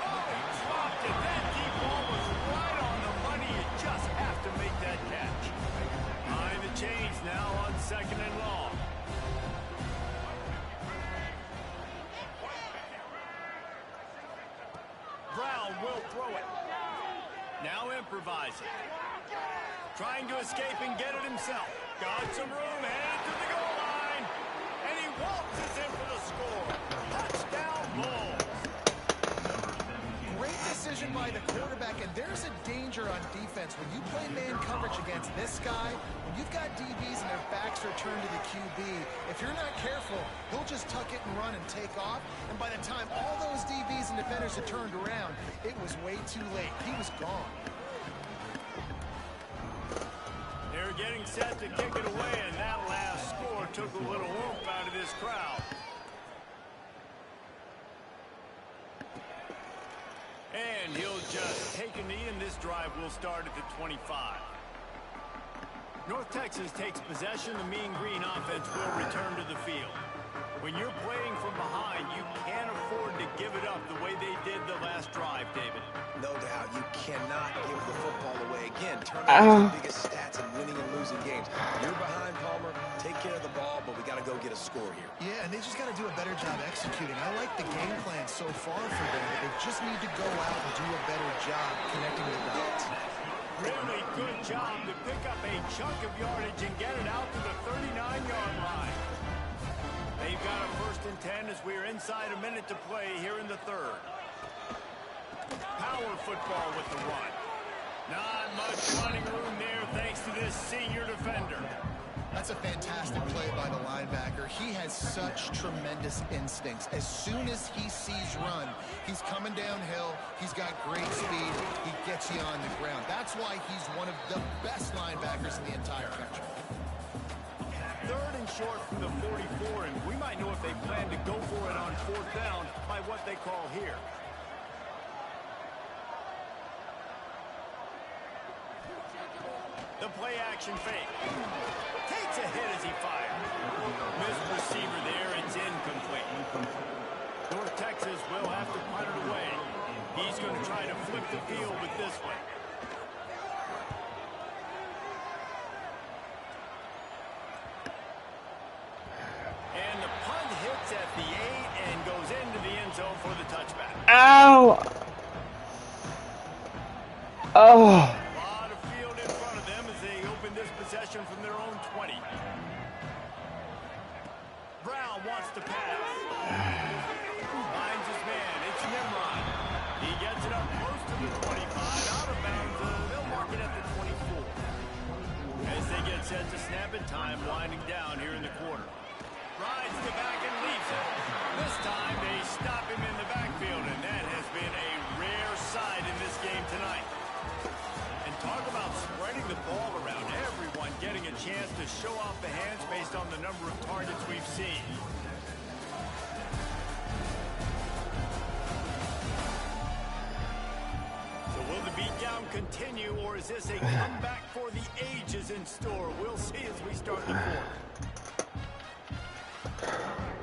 Oh, he dropped it. That deep ball was right on the money. You just have to make that catch. Behind the chains now on 2nd and long. Brown will throw it. Now improvising. Trying to escape and get it himself. Got some room, headed to the goal line. And he waltzes in for the score. Touchdown, Bulls. Great decision by the quarterback, and there's a danger on defense. When you play man coverage against this guy, when you've got DBs and their backs are turned to the QB, if you're not careful, he'll just tuck it and run and take off. And by the time all those DBs and defenders had turned around, it was way too late. He was gone. They're getting set to kick it away, and that last score took a little oomph out of this crowd. And he'll just take a knee, and this drive will start at the 25. North Texas takes possession. The Mean Green offense will return to the field. When you're playing from behind, you can't afford to give it up the way they did the last drive, David. No doubt, you cannot give the football away. Again, turnovers are the biggest stats in winning and losing games. You're behind, Palmer. Take care of the ball, but we got to go get a score here. Yeah, and they just got to do a better job executing. I like the game plan so far for them, but they just need to go out and do a better job connecting the dots. Really good job to pick up a chunk of yardage and get it out to the 39-yard line. They've got a 1st and 10 as we're inside a minute to play here in the 3rd. Power football with the run. Not much running room there thanks to this senior defender. That's a fantastic play by the linebacker. He has such tremendous instincts. As soon as he sees run, he's coming downhill. He's got great speed. He gets you on the ground. That's why he's one of the best linebackers in the entire country. 3rd and short from the 44, and we might know if they plan to go for it on 4th down by what they call here. The play action fake. Takes a hit as he fires. Missed receiver there. It's incomplete. North Texas will have to punt it away. He's going to try to flip the field with this one. And the punt hits at the 8 and goes into the end zone for the touchback. Ow! Oh! Possession from their own 20. Brown wants to pass. Finds his man. It's Nimrod. He gets it up close to the 25. Out of bounds. They'll mark it at the 24. As they get set to snap it, time winding down here in the quarter. Rides the back and leaves it. This time they stop him in the backfield, and that has been a rare sight in this game tonight. And talk about spreading the ball around. Everyone getting a chance to show off the hands based on the number of targets we've seen. So will the beatdown continue, or is this a comeback for the ages in store? We'll see as we start the 4th.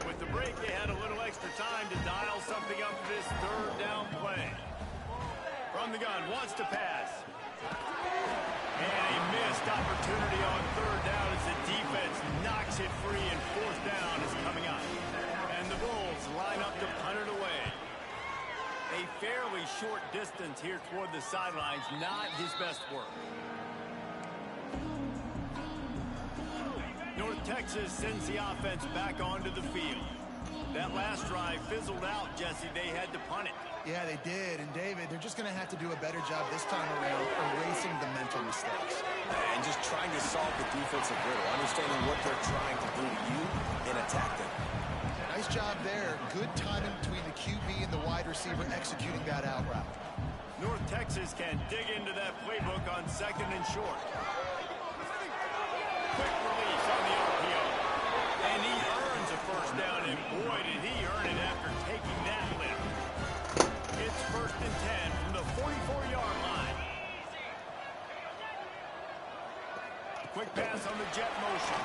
With the break, they had a little extra time to dial something up for this 3rd down play. From the gun, wants to pass. And a missed opportunity on third down as the defense knocks it free, and fourth down is coming up. And the Bulls line up to punt it away. A fairly short distance here toward the sidelines, not his best work. North Texas sends the offense back onto the field. That last drive fizzled out, Jesse. They had to punt it. Yeah, they did. And, David, they're just going to have to do a better job this time around erasing the mental mistakes. And just trying to solve the defensive riddle, understanding what they're trying to do to you and attack them. Nice job there. Good timing between the QB and the wide receiver executing that out route. North Texas can dig into that playbook on second and short. Quick release on the RPO. And he earns a first down, and boy, did he earn it after taking that lift. It's first and 10 from the 44-yard line. Quick pass on the jet motion.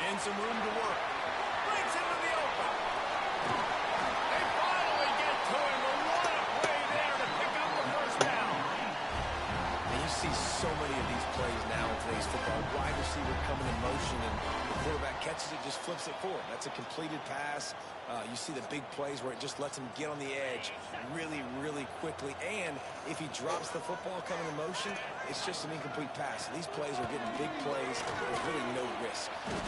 And some room to work. Breaks into the open. They finally get to him, but what a play there to pick up the first down. And you see so many of these plays now in today's football. Wide receiver coming in motion, and the quarterback catches it, just flips it forward. That's a completed pass. You see the big plays where it just lets him get on the edge really, really quickly. And if he drops the football coming in motion, it's just an incomplete pass. So these plays are getting big plays with really no risk. The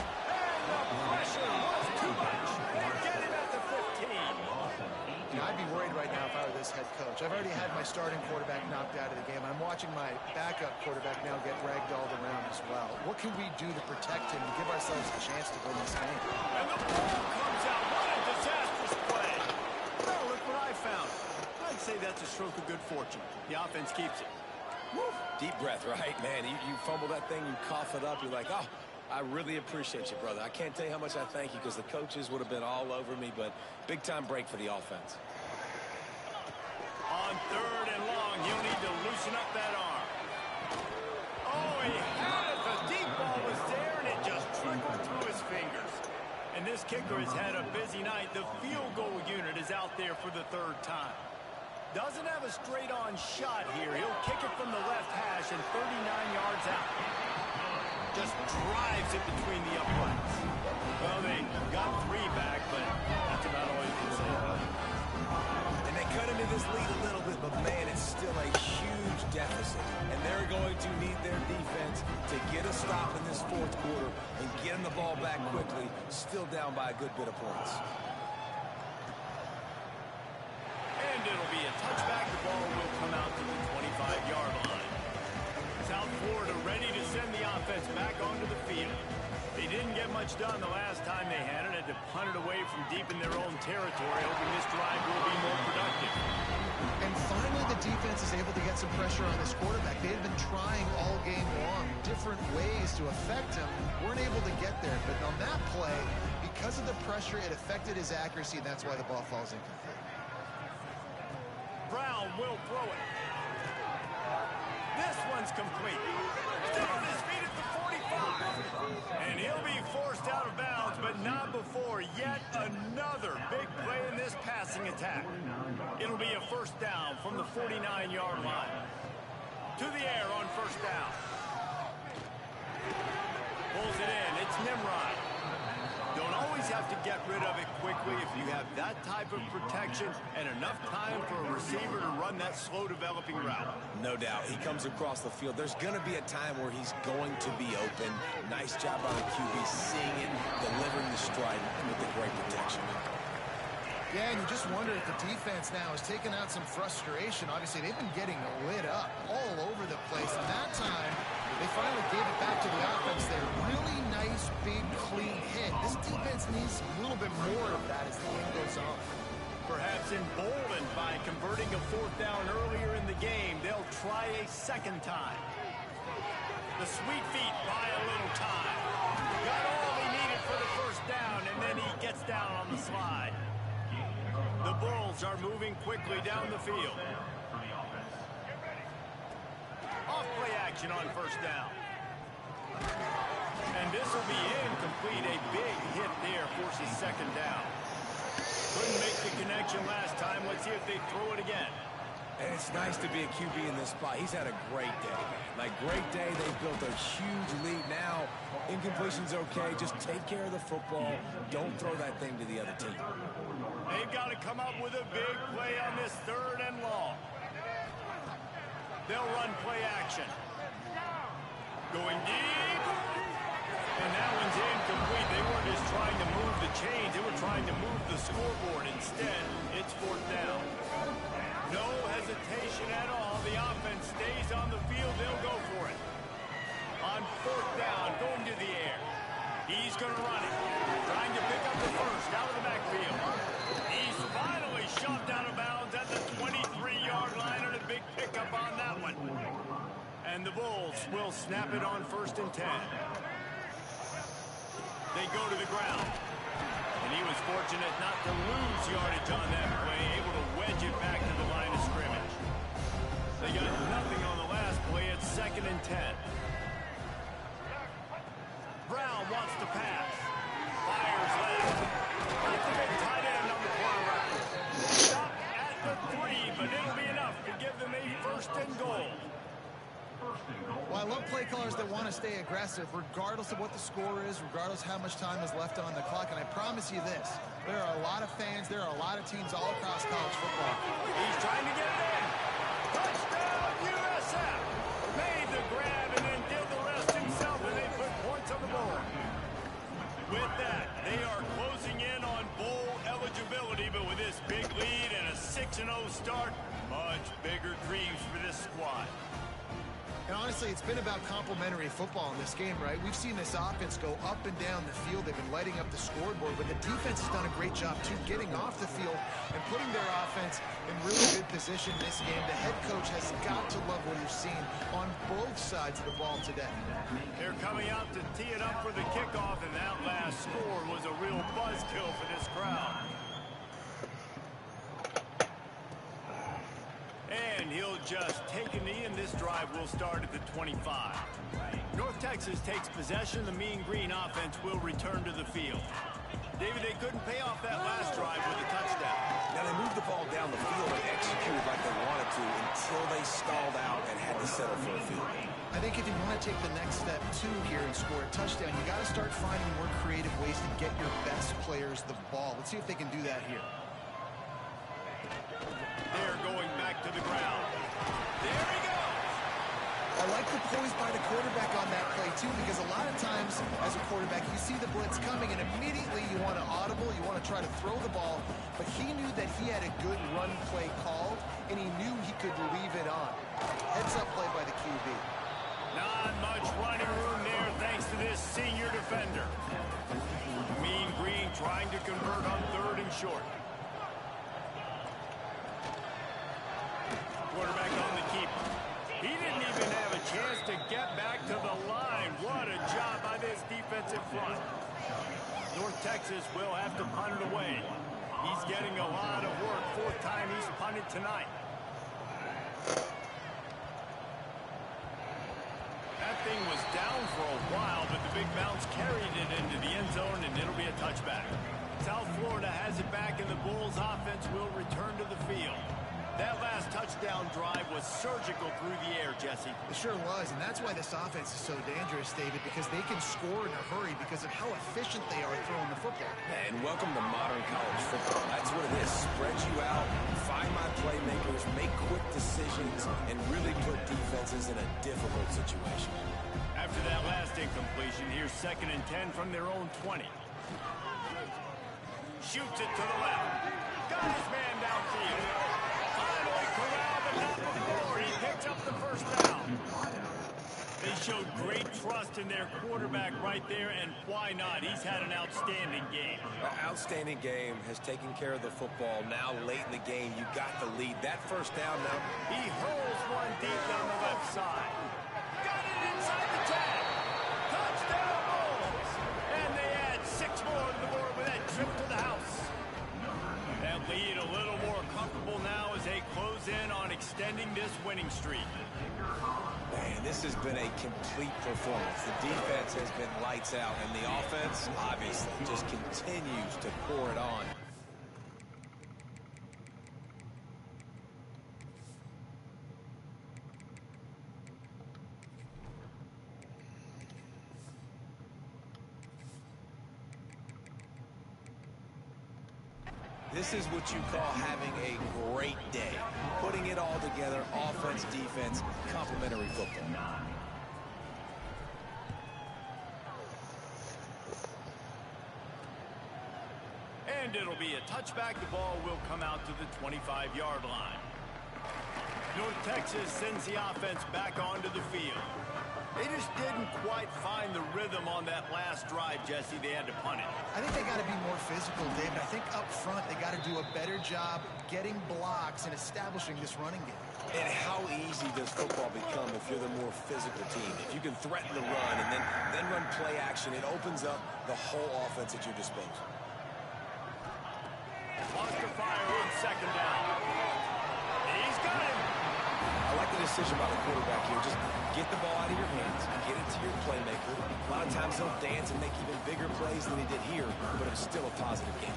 pressure was too much. They get it at the 15. I'd be worried right now if I were this head coach. I've already had my starting quarterback knocked out of the game. I'm watching my backup quarterback now get ragdolled around as well. What can we do to protect him and give ourselves a chance to win this game? And the ball comes out. What a disastrous play. Well, look what I found. I'd say that's a stroke of good fortune. The offense keeps it. Woo. Deep breath, right, man? You fumble that thing, you cough it up, you're like, oh, I really appreciate you, brother. I can't tell you how much I thank you, because the coaches would have been all over me, but big-time break for the offense. On third and long, he'll need to loosen up that arm. Oh, he had it. The deep ball was there, and it just trickled through his fingers. And this kicker has had a busy night. The field goal unit is out there for the third time. Doesn't have a straight-on shot here. He'll kick it from the left hash and 39 yards out. Just drives it between the uprights. Well, they got 3 back, but that's about all you can say about it. And they cut into this lead a little bit, but, man, it's still a huge deficit. And they're going to need their defense to get a stop in this fourth quarter and getting the ball back quickly, still down by a good bit of points. And it'll be a touchback. The ball will come out to the 25-yard line. South Florida ready to send the offense back onto the field. They didn't get much done the last time they had it. Had to punt it away from deep in their own territory, hoping this drive will be more productive. And finally, the defense is able to get some pressure on this quarterback. They had been trying all game long, different ways to affect him. Weren't able to get there. But on that play, because of the pressure, it affected his accuracy, and that's why the ball falls incomplete. Brown will throw it. This one's complete. Still on his feet at the 45. And he'll be forced out of bounds, but not before yet another big play in this passing attack. It'll be a first down from the 49-yard line. To the air on first down. Pulls it in. It's Nimrod. Don't always have to get rid of it quickly if you have that type of protection and enough time for a receiver to run that slow-developing route. No doubt. He comes across the field. There's going to be a time where he's going to be open. Nice job by the QB seeing it, delivering the strike with the great protection. Yeah, and you just wonder if the defense now has taken out some frustration. Obviously, they've been getting lit up all over the place. And that time, they finally gave it back to the offense there. Really nice, big, clean hit. This defense needs a little bit more of that as the game goes on. Perhaps emboldened by converting a fourth down earlier in the game, they'll try a second time. The sweet feet buy a little time. Got all he needed for the first down, and then he gets down on the slide. The Bulls are moving quickly down the field. Off-play action on first down. And this will be incomplete. A big hit there forces second down. Couldn't make the connection last time. Let's see if they throw it again. And it's nice to be a QB in this spot. He's had a great day, man. Like, great day. They've built a huge lead. Now, incompletion's okay. Just take care of the football. Don't throw that thing to the other team. They've got to come up with a big play on this 3rd and long. They'll run play action. Going deep. And that one's incomplete. They weren't just trying to move the chains. They were trying to move the scoreboard. Instead, it's 4th down. No hesitation at all. The offense stays on the field. They'll go for it. On 4th down, going to the air. He's going to run it. Trying to pick up the first out of the backfield. He's finally shoved out of bounds at the 23-yard line, and a big pickup on that one. And the Bulls will snap it on 1st and 10. They go to the ground. And he was fortunate not to lose yardage on that play, able to wedge it back to the line of scrimmage. They got nothing on the last play. It's 2nd and 10. Brown wants to pass. Fires left. Got the big tight end on the corner. Stop at the 3, but it'll be enough to give them a 1st and goal. Well, I love play callers that want to stay aggressive, regardless of what the score is, regardless how much time is left on the clock. And I promise you this, there are a lot of fans, there are a lot of teams all across college football. He's trying to get it in. Touchdown, USF. Made the grab and then did the rest himself, and they put points on the board. With that, they are closing in on bowl eligibility, but with this big lead and a 6-0 start, much bigger dreams for this squad. And honestly, it's been about complementary football in this game, right? We've seen this offense go up and down the field. They've been lighting up the scoreboard, but the defense has done a great job, too, getting off the field and putting their offense in really good position this game. The head coach has got to love what he's seen on both sides of the ball today. They're coming out to tee it up for the kickoff, and that last score was a real buzzkill for this crowd. And he'll just take a knee, and this drive will start at the 25. North Texas takes possession. The Mean Green offense will return to the field. David, they couldn't pay off that last drive with a touchdown. Now, they moved the ball down the field and executed like they wanted to until they stalled out and had to settle for a field goal. I think if you want to take the next step, too, here and score a touchdown, you got to start finding more creative ways to get your best players the ball. Let's see if they can do that here. They're going back to the ground. There he goes. I like the poise by the quarterback on that play, too, because a lot of times as a quarterback, you see the blitz coming, and immediately you want to audible, you want to try to throw the ball, but he knew that he had a good run play called, and he knew he could leave it on. Heads-up play by the QB. Not much running room there thanks to this senior defender. Mean Green trying to convert on 3rd and short. Quarterback on the keeper. He didn't even have a chance to get back to the line. What a job by this defensive front. North Texas will have to punt it away. He's getting a lot of work. 4th time he's punted tonight. That thing was down for a while, but the big bounce carried it into the end zone, and it'll be a touchback. South Florida has it back, and the Bulls offense will return to the field. That last touchdown drive was surgical through the air, Jesse. It sure was, and that's why this offense is so dangerous, David, because they can score in a hurry because of how efficient they are throwing the football. And welcome to modern college football. That's what it is. Spread you out, find my playmakers, make quick decisions, and really put defenses in a difficult situation. After that last incompletion, here's 2nd and 10 from their own 20. Shoots it to the left. Got his man downfield. Finally corralled, but not before. He picks up the 1st down. They showed great trust in their quarterback right there, and why not? He's had an outstanding game. Outstanding game, has taken care of the football. Now late in the game, you got the lead. That 1st down now. He hurls one deep down the left side. Got it inside the 10. Touchdown Bulls. And they add 6 more to the board with that trip to the house. That lead a little more comfortable now as they close in on extending this winning streak. Man, this has been a complete performance. The defense has been lights out, and the offense, obviously, just continues to pour it on. This is what you call having a great day. Putting it all together, offense, defense, complementary football. And it'll be a touchback. The ball will come out to the 25-yard line. North Texas sends the offense back onto the field. They just didn't quite find the rhythm on that last drive, Jesse. They had to punt it. I think they got to be more physical, David. I think up front they got to do a better job getting blocks and establishing this running game. And how easy does football become if you're the more physical team? If you can threaten the run and then run play action, it opens up the whole offense at your disposal. Wants to fire on second down. He's got it. I like the decision by the quarterback here. Just get the ball out of your hands, get it to your playmaker. A lot of times he'll dance and make even bigger plays than he did here, but it's still a positive game.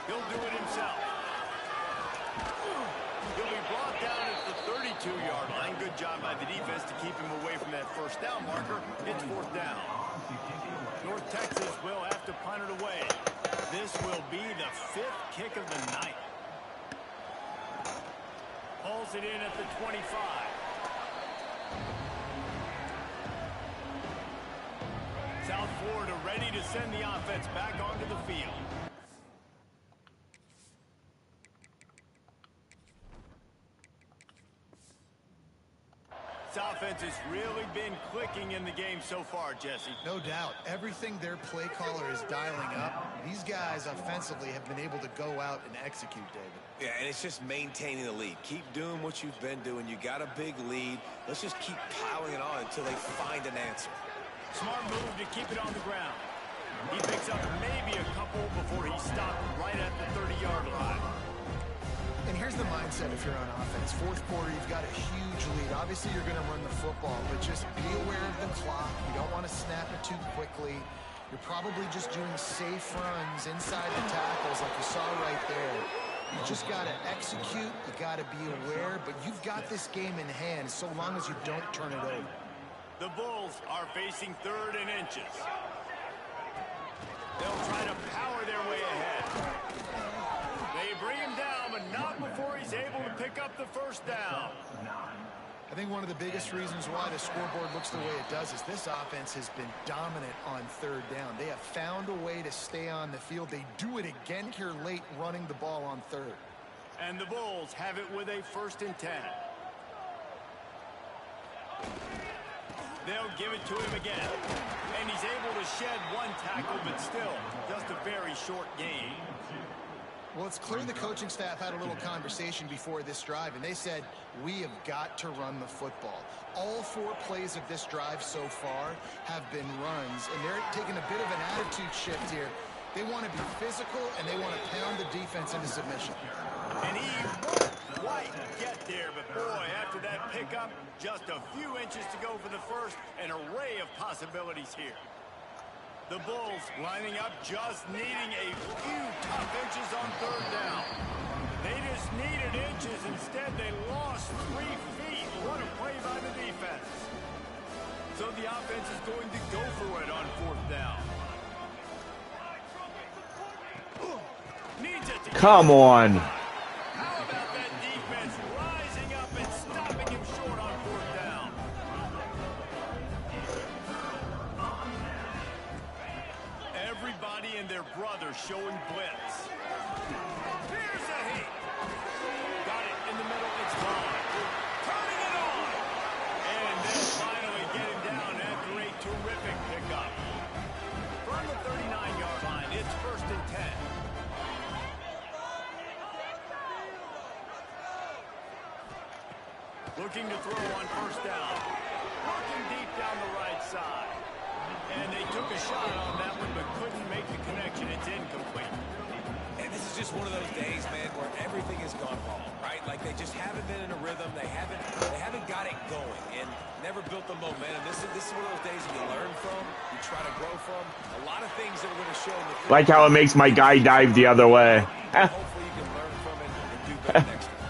He'll do it himself. He'll be brought down at the 32-yard line. Good job by the defense to keep him away from that first down marker. It's fourth down. North Texas will have to punt it away. This will be the 5th kick of the night. Pulls it in at the 25. South Florida ready to send the offense back onto the field. This offense has really been clicking in the game so far, Jesse. No doubt. Everything their play caller is dialing up, these guys offensively have been able to go out and execute, David. Yeah, and it's just maintaining the lead. Keep doing what you've been doing. You got a big lead. Let's just keep piling it on until they find an answer. Smart move to keep it on the ground. He picks up maybe a couple before he stopped right at the 30-yard line. And here's the mindset if you're on offense. Fourth quarter, you've got a huge lead. Obviously, you're going to run the football, but just be aware of the clock. You don't want to snap it too quickly. You're probably just doing safe runs inside the tackles like you saw right there. You just got to execute. You got to be aware, but you've got this game in hand so long as you don't turn it over. The Bulls are facing 3rd and inches. They'll try to power their way ahead. They bring him down, but not before he's able to pick up the first down. I think one of the biggest reasons why the scoreboard looks the way it does is this offense has been dominant on 3rd down. They have found a way to stay on the field. They do it again here late, running the ball on 3rd. And the Bulls have it with a 1st and 10. They'll give it to him again. And he's able to shed one tackle, but still, just a very short gain. Well, it's clear the coaching staff had a little conversation before this drive, and they said, we have got to run the football. All 4 plays of this drive so far have been runs, and they're taking a bit of an attitude shift here. They want to be physical, and they want to pound the defense into submission. And he won't quite get there, but boy, after that pickup, just a few inches to go for the first, an array of possibilities here. The Bulls lining up, just needing a few tough inches on 3rd down. They just needed inches. Instead, they lost 3 feet. What a play by the defense. So the offense is going to go for it on 4th down. Needs it to Come on. How about that defense rising up and stopping him short on 4th down? Everybody and their brother showing blitz. Here's a hit. Got it in the middle. It's gone. Turning it on. And they'll finally get him down after a terrific pickup. From the 39-yard line, it's 1st and 10. Looking to throw on 1st down. Working deep down the right side. And they took a shot on that one, but couldn't make the connection. It's incomplete. And this is just one of those days, man, where everything has gone wrong, right? Like they just haven't been in a rhythm. They haven't got it going and never built the momentum. This is one of those days you learn from, you try to grow from. A lot of things that are going to show in the Like how it makes my guy dive the other way. hopefully you can learn from it and do better next time.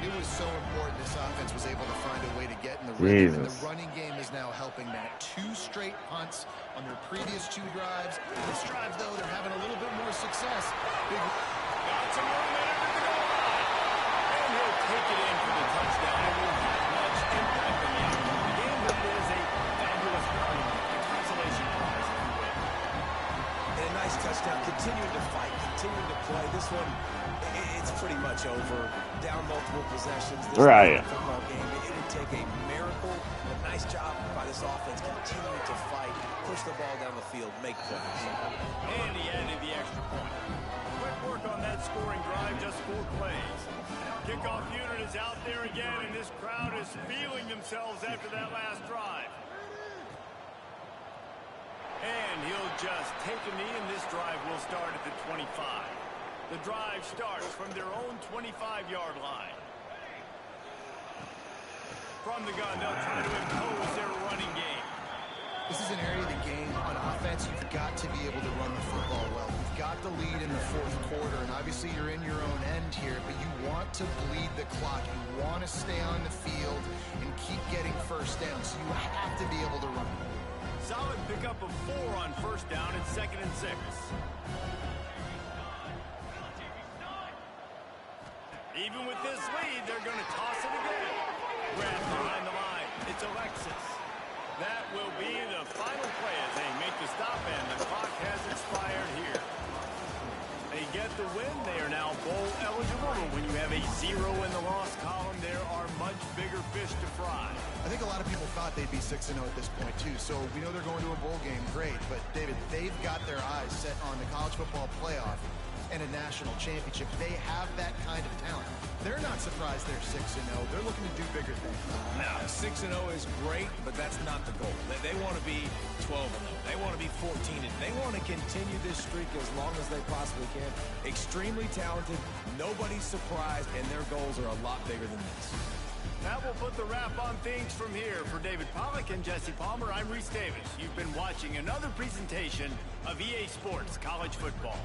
It was so important this offense was able to find a way to get in the rhythm, and the Jesus. running game is now helping that. 2 straight punts on their previous 2 drives. This drive, though, they're having a little bit more success. Big... Got some room there at the goal line. And he'll take it in for the touchdown. It won't have much impact on the outcome of the game, but it is a fabulous run, a consolation prize, if you will. And a nice touchdown, continuing to fight, continuing to play. This one, it's pretty much over. Down multiple possessions. This Right. football game, it'd take a miracle. A nice job by this offense, continuing to fight, push the ball down the field, make plays. And he added the extra point. Quick work on that scoring drive, just 4 plays. Kickoff unit is out there again, and this crowd is feeling themselves after that last drive. And he'll just take a knee, and this drive will start at the 25. The drive starts from their own 25-yard line. From the gun, they'll try to impose their running game. This is an area of the game on offense you've got to be able to run the football well. You've got the lead in the 4th quarter, and obviously you're in your own end here, but you want to bleed the clock. You want to stay on the field and keep getting first down, so you have to be able to run. Solid pickup of 4 on first down at 2nd and 6. Even with this lead, they're going to toss it again. Grabbed behind the line. It's Alexis. That will be the final play as they make the stop, and the clock has expired here. They get the win. They are now bowl eligible, and when you have a 0 in the loss column, there are much bigger fish to fry. I think a lot of people thought they'd be 6-0 at this point, too. So we know they're going to a bowl game. Great. But, David, they've got their eyes set on the college football playoff and a national championship. They have that kind of talent. They're not surprised they're 6-0. They're looking to do bigger things. Now, 6-0 is great, but that's not the goal. They want to be 12-0. They want to be 14-0. They want to continue this streak as long as they possibly can. Extremely talented. Nobody's surprised, and their goals are a lot bigger than this. That will put the wrap on things from here. For David Pollack and Jesse Palmer, I'm Reese Davis. You've been watching another presentation of EA Sports College Football.